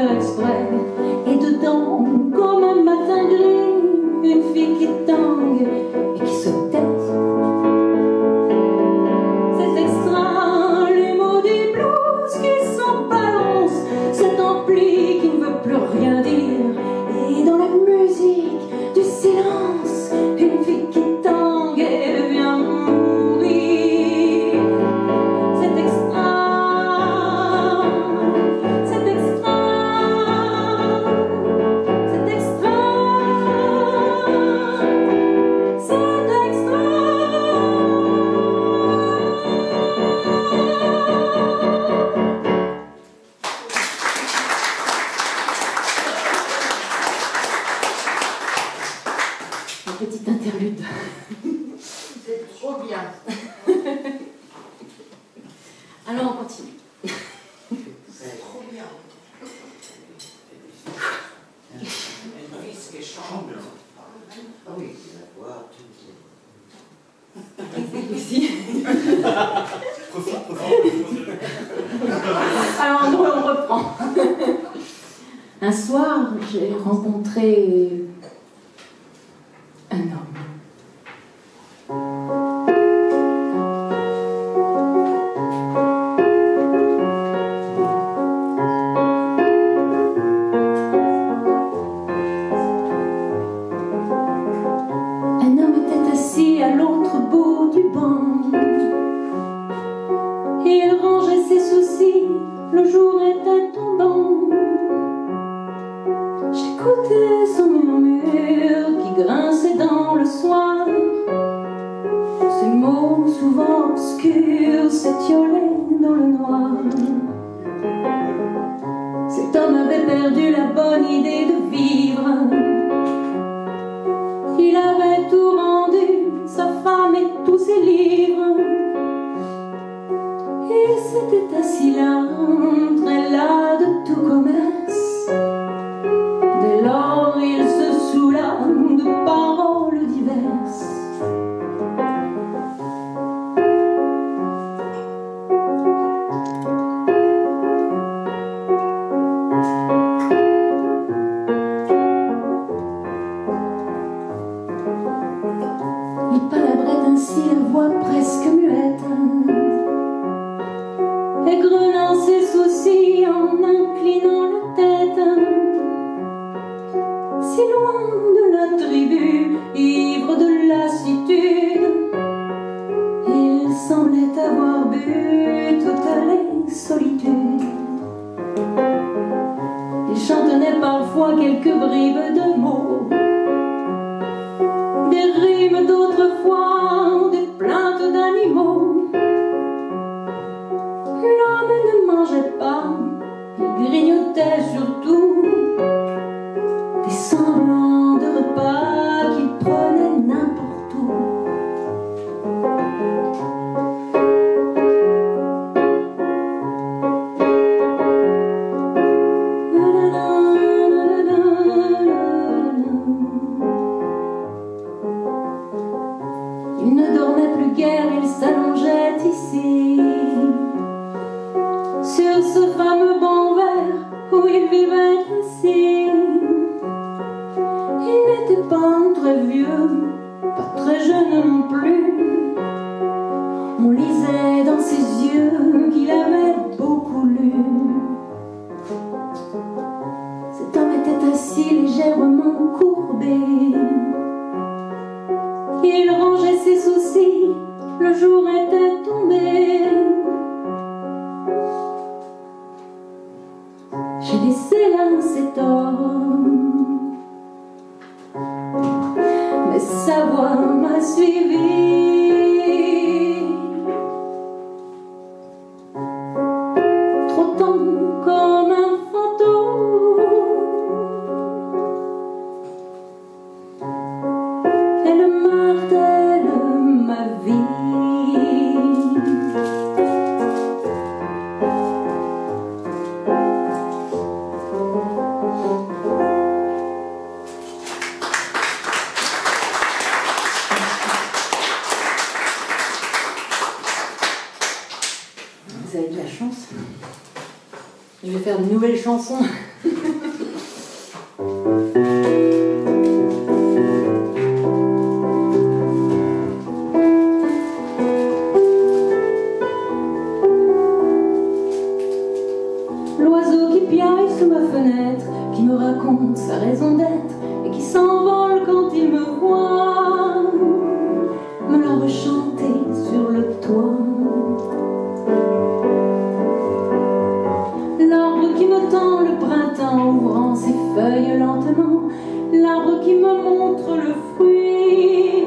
faire exprès. Et dedans, comme un matin gris, une fille qui tangue et qui se tait. C'est extra, les mots du blues qui s'en balancent, cet ampli qui ne veut plus rien dire. Et dans la musique du silence, une fille qui tangue et vient mourir. C'est extra, c'est extra, c'est extra, c'est extra. Un petit interlude. C'est trop bien. Alors on continue. C'est trop bien. Ah oui, la voix, Alors on reprend. Un soir, j'ai rencontré un homme. Un homme était assis à l'autre bout du banc. Il rangeait ses soucis, le jour était tombant. J'écoutais son murmure qui grinçait dans le soir. Ses mots souvent obscurs s'étiolaient dans le noir. Cet homme avait perdu la bonne idée de vivre. Il avait tout rendu, sa femme et tous ses livres. Il s'était assis là, très las de tout commerce. Dès lors, il se saoula de paroles diverses. Il palabrait ainsi la voix presque muette, égrenant ses soucis en inclinant la tête. Si loin de la tribu, ivre de lassitude, il semblait avoir bu toutes les solitudes. Il chantonnait parfois quelques bribes de mots, des rimes d'autrefois, des plaintes d'animaux. L'homme ne mangeait pas, il grignotait surtout des semblants de repas qu'il prenait n'importe où. Il ne dormait plus guère, il s'allongeait ici, sur ce fameux banc vert où il vivait ainsi. Il n'était pas très vieux, pas très jeune non plus. On lisait dans ses yeux qu'il avait beaucoup lu. Cet homme était assis légèrement courbé. Il rangeait ses soucis, le jour était tombé. J'ai laissé là cet homme, mais sa voix m'a suivi. Trottant comme un fantôme, elle martèle ma vie. Vous avez de la chance. Je vais faire de nouvelles chansons. aille sous ma fenêtre, qui me raconte sa raison d'être et qui s'envole quand il me voit me la rechanter sur le toit. L'arbre qui me tend le printemps ouvrant ses feuilles lentement, l'arbre qui me montre le fruit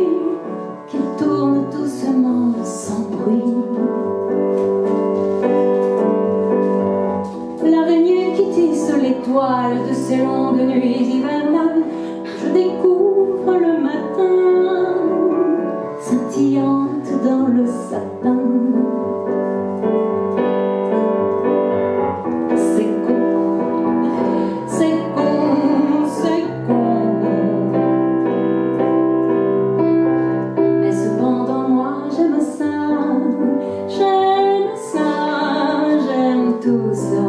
qui tourne doucement sans bruit. L'araignée qui tisse l'étoile de ces longues nuits hivernales, je découvre le matin, scintillante dans le sapin. C'est con, c'est con, c'est con. Mais cependant moi j'aime ça, j'aime tout ça.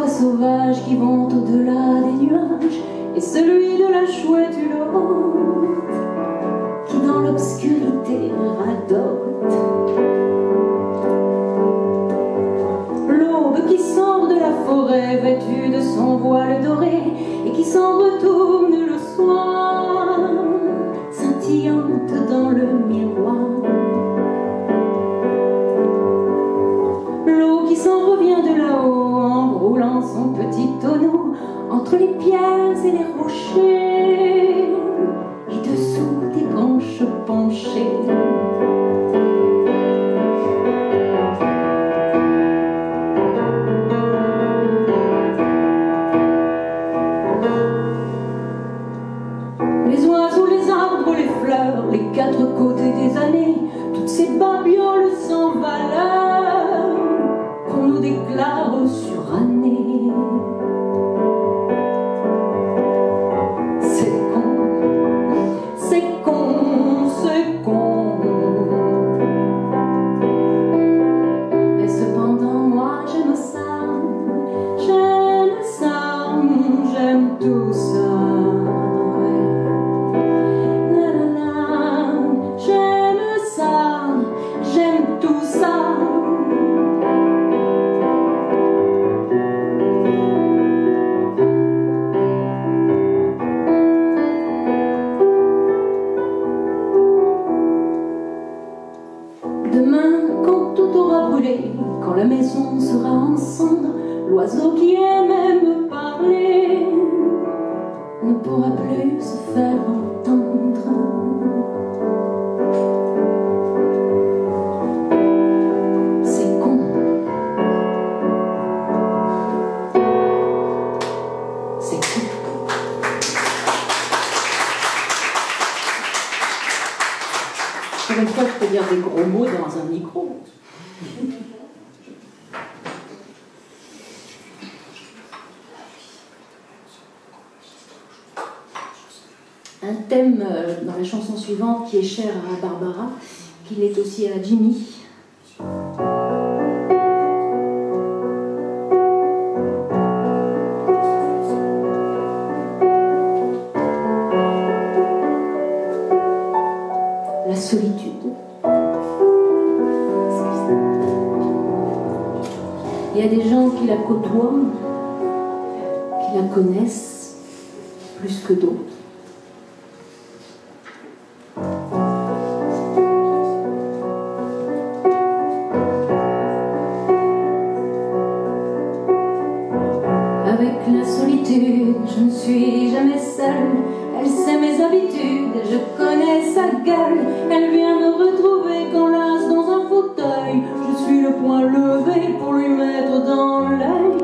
Sauvages qui vont au-delà des nuages, et celui de la chouette hulotte qui dans l'obscurité radote. L'aube qui sort de la forêt vêtue de son voile doré et qui s'en retourne le soir, scintillante dans le miroir. L'eau qui s'en revient de là-haut roulant son petit tonneau entre les pierres et les rochers et dessous des branches penchées. Les oiseaux, les arbres, les fleurs, les quatre côtés des années, toutes ces babioles sans valeur qu'on nous déclare surannée. C'est con, c'est con, c'est con. Mais cependant moi j'aime ça, j'aime tout ça. La la la, j'aime ça, j'aime tout ça. Demain, quand tout aura brûlé, quand la maison sera en cendres, l'oiseau qui aimait me parler ne pourra plus se faire entendre. C'est con, c'est con. Pour une fois, je peux dire des gros mots dans un micro. Un thème dans la chanson suivante qui est cher à Barbara, qui l'est aussi à Jimmy. La solitude. Il y a des gens qui la côtoient, qui la connaissent plus que d'autres. Avec la solitude, je ne suis jamais seule. Elle sait mes habitudes, je connais sa gueule. Elle vient me retrouver quand lasse dans un fauteuil. Je suis le poing levé pour lui mettre dans l'œil.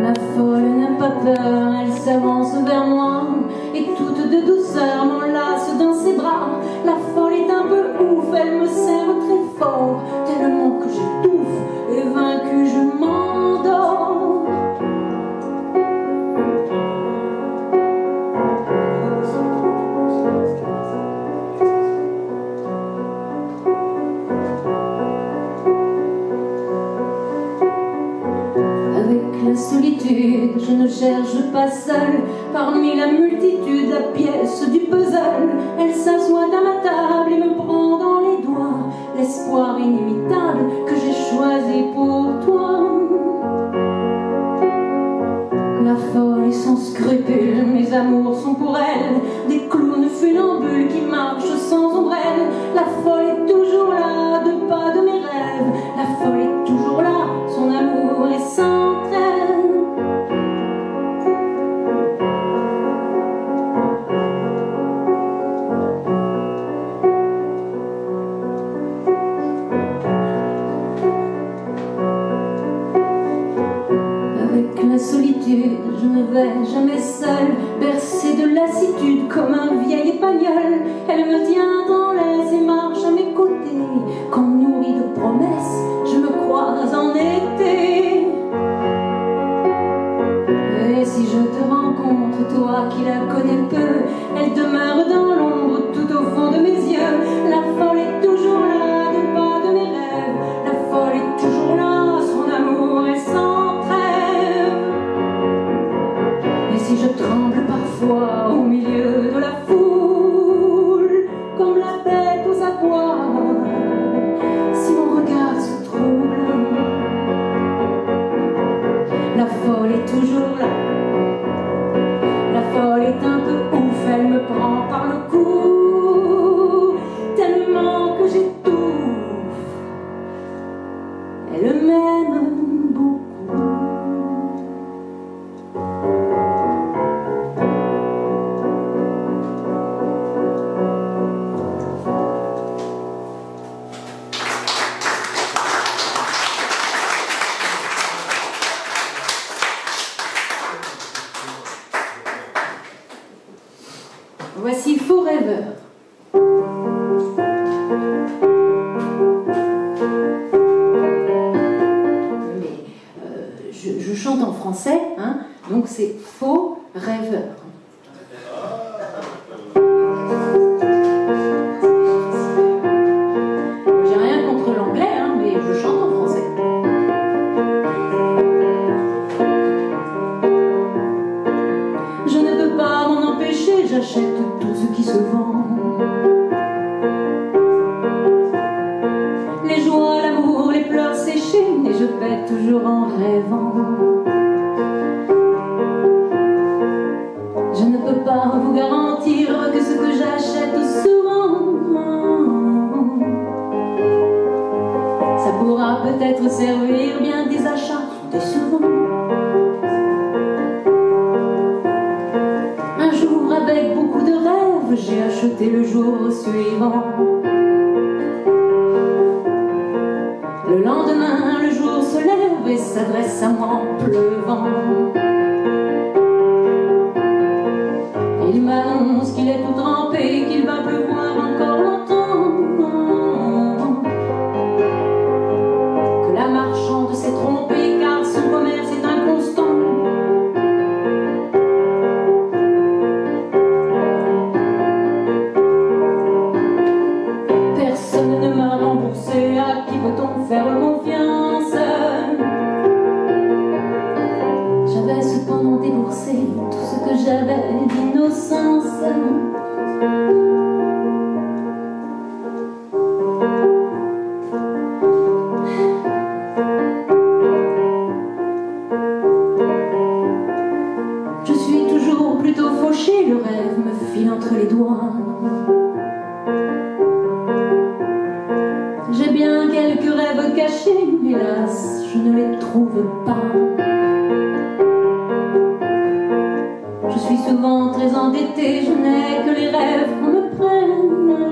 La folle n'a pas peur, elle s'avance vers moi et toute de douceur m'enlace dans ses bras. La folle est un peu ouf, elle me serre très fort, tellement que j'étouffe et vaincu je m'endors. pas seule parmi la multitude, la pièce du puzzle. Elle s'assoit à ma table et me prend dans les doigts l'espoir inimitable que j'ai choisi pour toi. La folle est sans scrupules, mes amours sont pour elle des clowns funambules qui marchent sans ombrelle. La folle est toujours là, deux pas de mes rêves. La folle est toujours là, son amour est sans trêve. La solitude, je ne vais jamais seule, bercée de lassitude comme un vieil épagnol. Elle me tient dans l'aise et marche à mes côtés. Quand nourrie de promesses, je me croise en été. Et si je te rencontre, toi qui la connais peu, elle demeure dans l'ombre tout au fond de mes yeux. La folle est toujours là, deux pas de mes rêves. La folle est toujours là, son amour est sans trêve. Et si je tremble parfois au milieu de la foule, comme la bête aux abois, si mon regard se trouble, la folle est toujours là. La folle est un peu ouf, elle me prend par le cou, tellement que j'étouffe. Elle m'aime beaucoup. Voici Faux rêveur. Mais je chante en français, hein, donc c'est Faux rêveur. J'ai rien contre l'anglais, hein, mais je chante en français. Je ne peux pas m'en empêcher, j'achète tout ce qui se vend. Les joies, l'amour, les pleurs séchés, et je paie toujours en rêvant. Je ne peux pas vous garantir que ce que j'achète souvent, ça pourra peut-être servir bien des achats décevants. Avec beaucoup de rêves, j'ai acheté le jour suivant. Le lendemain, le jour se lève et s'adresse à moi en pleuvant. Il m'annonce qu'il est tout trempé, qu'il va pleuvoir encore longtemps, que la marchande s'est trompée car son commerce est inconstant. À qui peut-on faire confiance? J'avais cependant déboursé tout ce que j'avais d'innocence. Je suis toujours plutôt fauchée, le rêve me file entre les doigts. J'ai bien quelques rêves cachés, hélas, je ne les trouve pas. Je suis souvent très endettée, je n'ai que les rêves qu'on me prenne la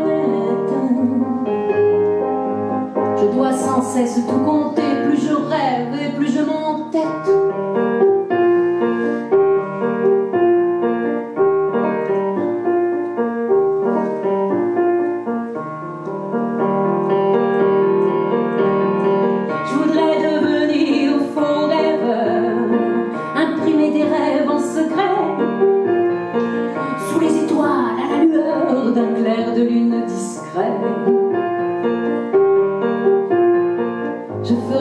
tête. Je dois sans cesse tout compter, plus je rêve et plus je m'entête. Je ferai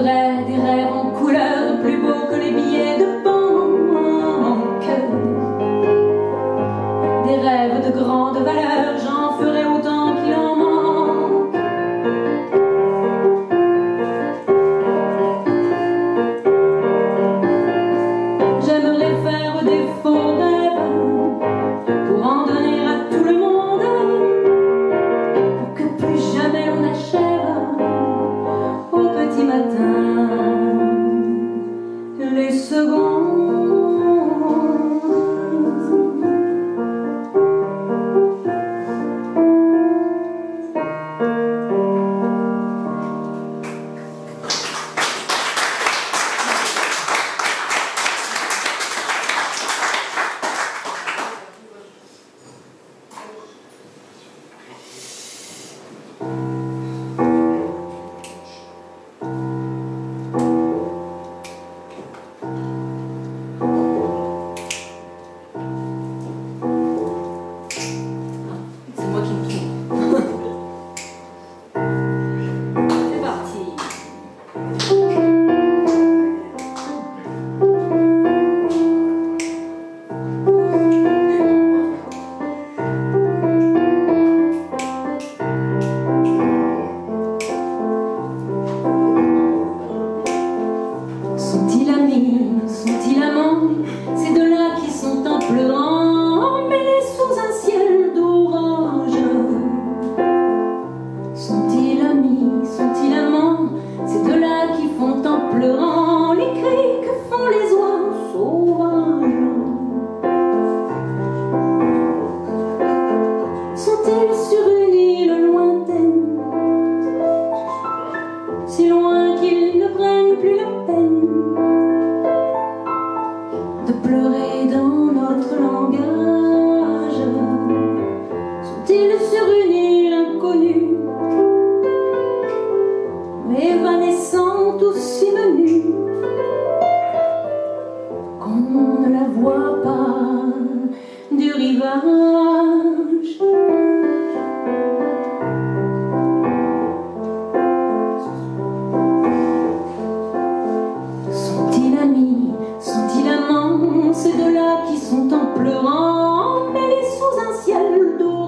Vont-ils sur une île inconnue, évanescente aussi menue, qu'on ne la voit pas du rivage? Sont-ils amis, sont-ils amants, ces deux-là qui sont en pleurant, mêlés sous un ciel d'orage?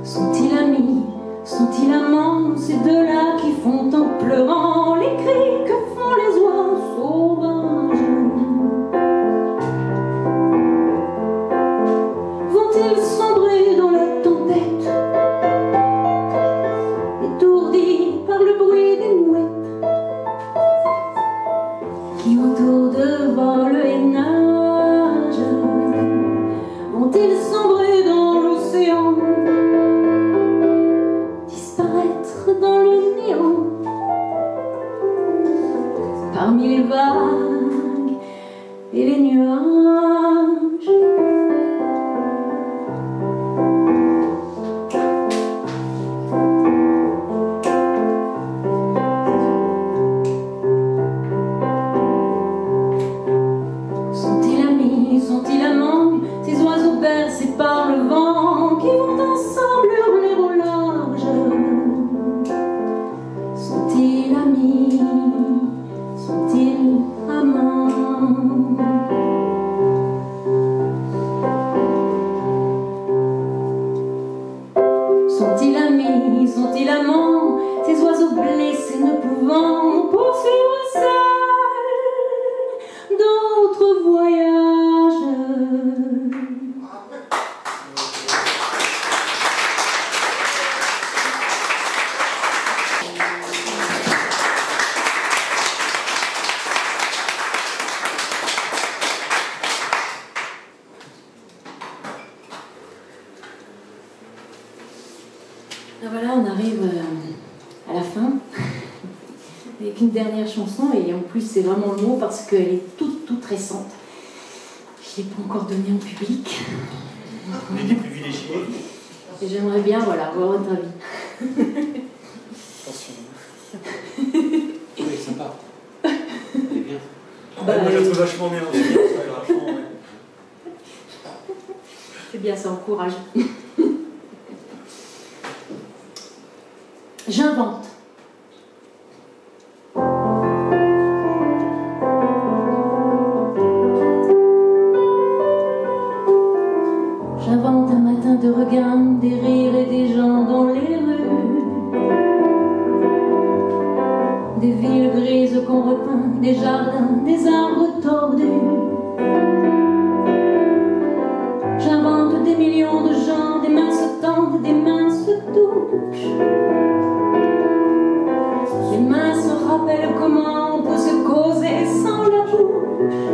Sont-ils amis, sont-ils amants, ces deux-là qui font en pleurant les cris que font les oies sauvages? Vont-ils sombrer dans la tempête, étourdis par le bruit des mouettes qui autour d'eux volent et nagent? Vont-ils sombrer dans l'océan, disparaître dans le néant, parmi les vagues et les nuages? Sont-ils amis, sont-ils amants, ces oiseaux bercés par le vent qui vont ensemble hurler au large? Sont-ils amis, sont-ils amants? Sont-ils amis, sont-ils amants, ces oiseaux blessés ne pouvant poursuivre seuls d'autres voyages? Ah, voilà, on arrive à la fin avec une dernière chanson, et en plus c'est vraiment le mot parce qu'elle est toute récente. Je ne l'ai pas encore donnée au public. On est des privilégiés. Et j'aimerais bien, voilà, avoir votre avis. Attention. Oui, sympa. Elle est bien. Moi je la trouve vachement bien aussi. Vachement, ouais. C'est bien, ça encourage. J'invente. J'invente un matin de regain, des rires et des gens dans les rues, des villes grises qu'on repeint, des jardins, des arbres tordus. J'invente des millions de gens, des mains se tendent, des mains se touchent. Les mains se rappellent comment on peut se causer sans la bouche.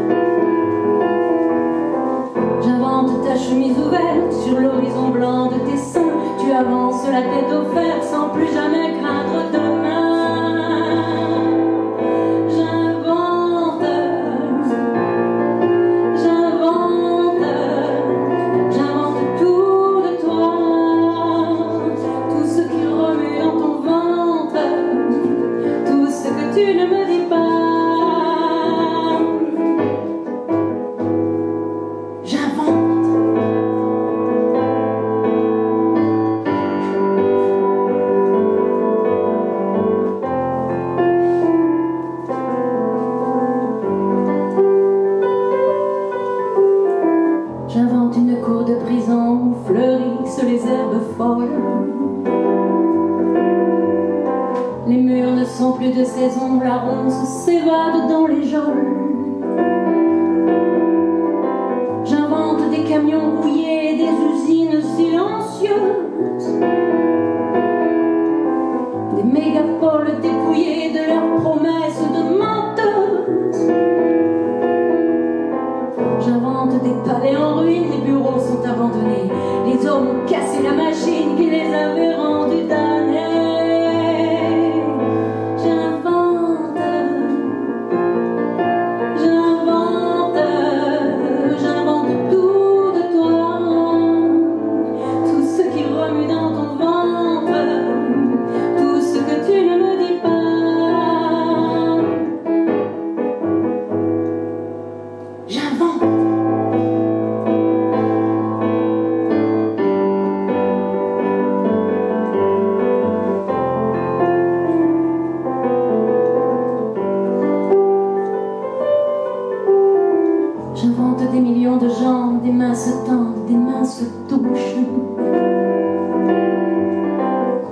J'invente ta chemise ouverte sur l'horizon blanc de tes seins. Tu avances la tête offerte sans plus jamais craindre demain. J'invente tout de toi, tout ce qui remue dans ton ventre, tout ce que tu ne me dis pas. J'invente une cour de prison où fleurissent les herbes folles. Les murs ne sont plus de saison, la ronce s'évade dans les geôles. J'invente des camions rouillés, des usines silencieuses, des mégapoles dépouillées de leurs promesses de menteuses. J'invente des palais en ruine, les bureaux sont abandonnés, les hommes ont cassé la machine qui les avait rendus damnés. J'invente, j'invente tout de toi,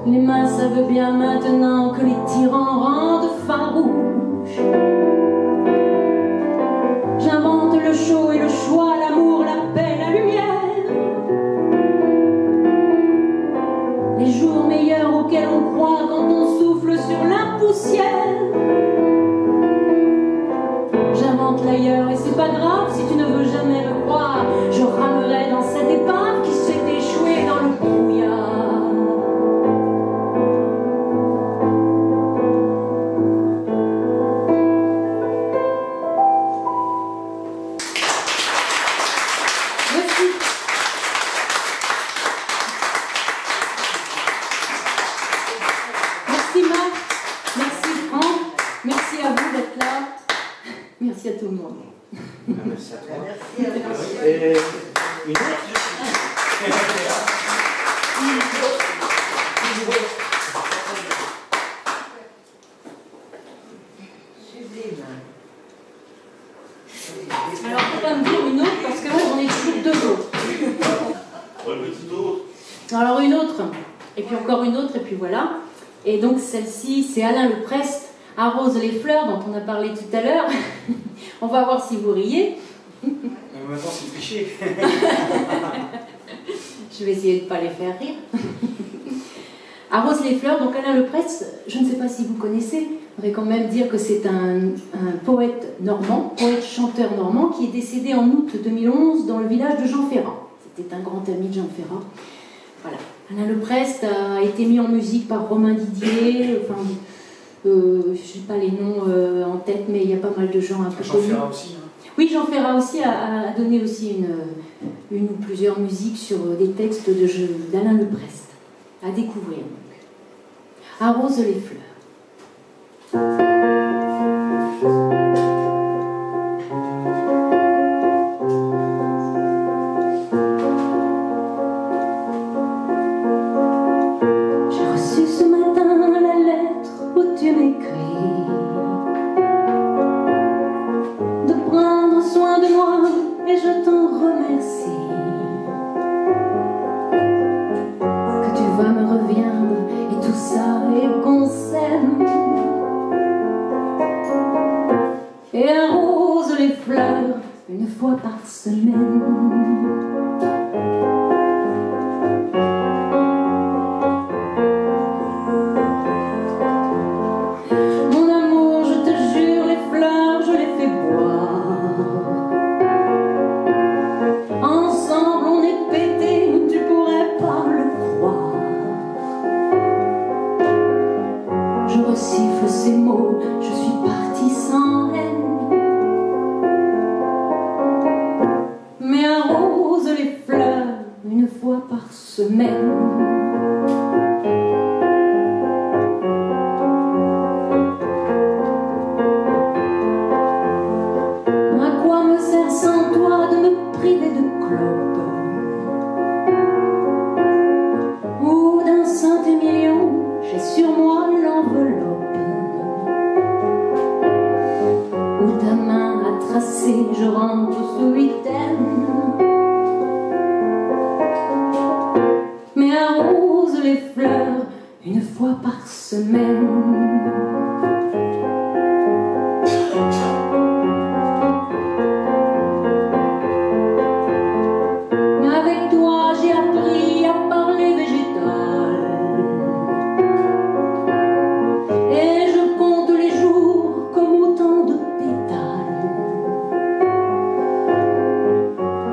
Les mains savent bien maintenant que les tyrans rendent farouche. J'invente le chaud et le choix, l'amour, la paix, la lumière. Les jours meilleurs auxquels on croit quand on souffle sur la poussière. J'invente l'ailleurs et c'est pas grave si tu ne veux jamais me croire. Je ramerai dans cette épave qui s'est échouée dans le brouillard. Merci. Merci Marc, merci Franck, merci à vous d'être là. Merci à tout le monde. Merci à toi. Et une autre Alors, faut pas me dire une autre parce que là, j'en ai toujours deux autres. Alors, une autre, et puis encore une autre, et puis voilà. Et donc, celle-ci, c'est Alain Leprest, Arrose les fleurs, dont on a parlé tout à l'heure. On va voir si vous riez. Maintenant, c'est le cliché. Je vais essayer de ne pas les faire rire. Arrose les fleurs, donc Alain Leprest, je ne sais pas si vous connaissez, je voudrais quand même dire que c'est un poète normand, poète-chanteur normand, qui est décédé en août 2011 dans le village de Jean Ferrat. C'était un grand ami de Jean Ferrat. Voilà. Alain Leprest a été mis en musique par Romain Didier, enfin, je ne sais pas les noms en tête, mais il y a pas mal de gens un peu connus. Jean Ferrat aussi. Hein. Oui, Jean Ferrat aussi a donné aussi une ou plusieurs musiques sur des textes d'Alain Leprest. À découvrir donc. Arrose les fleurs. J'ai reçu ce matin la lettre où tu m'écris de prendre soin de moi et je t'en remercie. Que tu vas me reviendre et tout ça et qu'on s'aime. Et arrose les fleurs une fois par semaine. Mon amour, je te jure, les fleurs, je les fais boire. Ensemble, on est pétés, tu pourrais pas le croire. Je resiffle ces mots, je suis partie sans haine. Mais arrose les fleurs une fois par semaine. À quoi me sert sans toi de me priver de clopes ou d'un Saint-Émilion? J'ai sur moi l'enveloppe où ta main a tracé, je rentre ce week-end. Mais arrose les fleurs une fois par semaine. Avec toi j'ai appris à parler végétal. Et je compte les jours comme autant de pétales.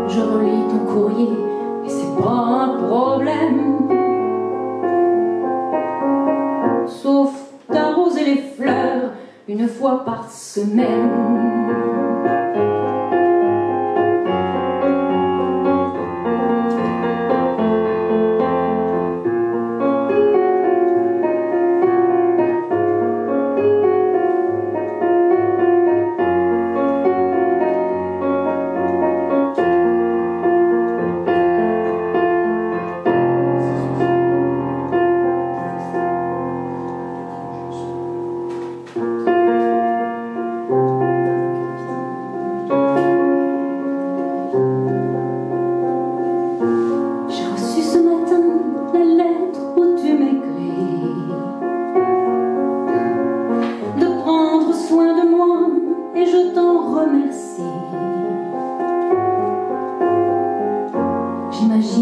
Je relis ton courrier et c'est pas un problème. Sauf d'arroser les fleurs une fois par semaine.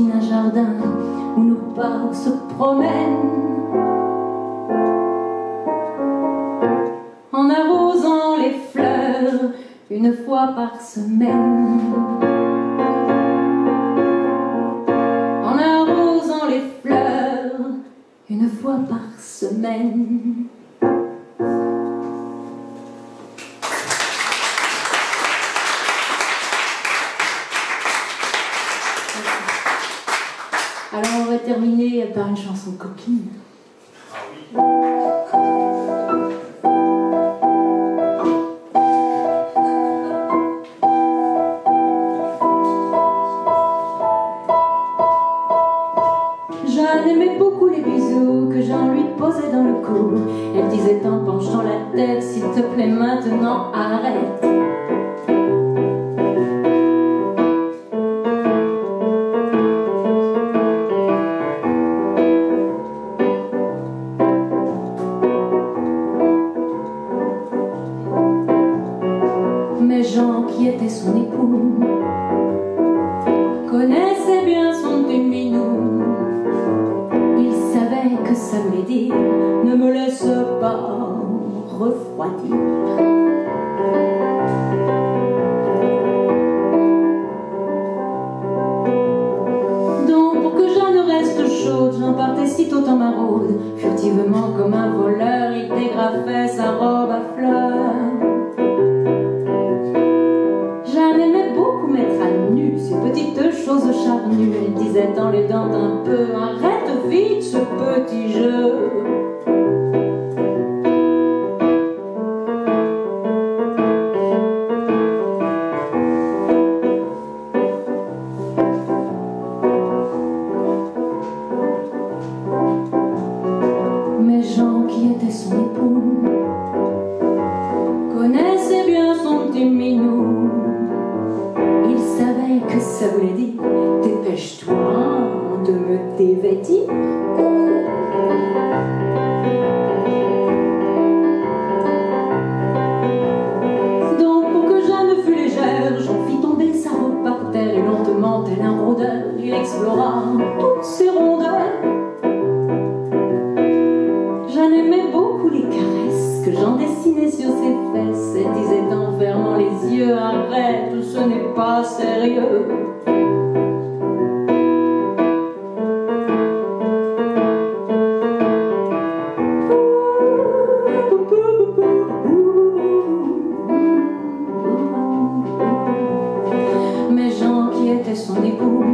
J'imagine un jardin où nos pas se promènent en arrosant les fleurs une fois par semaine. En arrosant les fleurs une fois par semaine. Alors on va terminer par une chanson coquine. Ah oui. Jeanne aimait beaucoup les bisous que Jean lui posait dans le cou. Elle disait en penchant la tête, s'il te plaît maintenant arrête. Mais Jean, qui était son époux, connaissait bien son petit minou. Il savait que ça voulait dire ne me laisse pas refroidir. Donc pour que Jeanne reste chaude, Jean partait sitôt en maraude. Furtivement comme un voleur, il dégrafait sa robe à fleurs. Jeanne aimait beaucoup mettre à nu ces petites choses charnues. Elle disait en l'aidant un peu, arrête vite ce petit jeu. Mais Jean, qui était son époux, connaissait bien son petit minou. Il savait que ça voulait dire dépêche-toi de me dévêtir. Donc pour que Jeanne fût légère, Jean fit tomber sa robe par terre et lentement tel un rôdeur, il explora toutes ses rondeurs. Jeanne aimait beaucoup les caresses que Jean dessinait sur ses fesses. Elle disait en fermant les yeux, arrête, ce n'est pas sérieux. Mais Jean, qui était son époux,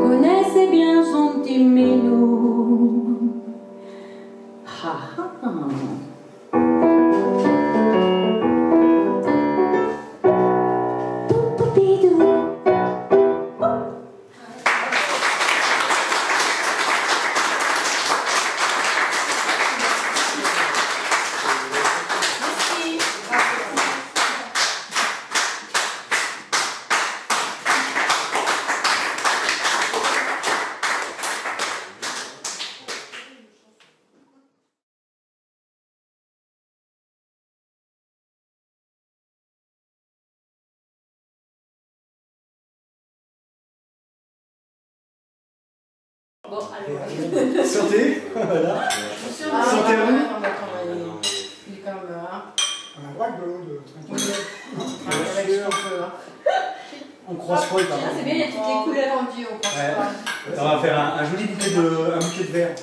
connaissait bien son petit minou. Ha ha. Bon, allez. Santé, voilà. Santé à vous. Il est quand même là. On a le droit de l'eau On croise pas, pardon. C'est bien, il y a toutes les couleurs. On dit, on croise pas. On va faire un joli bouquet de verre.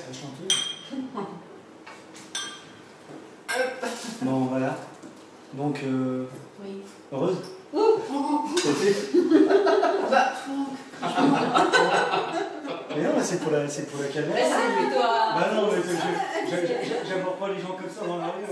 Bon, voilà. Donc, Oui. heureuse? Santé. Mais non, c'est pour la caméra. C'est plutôt. Bah non, mais j'aborde pas les gens comme ça dans la rue.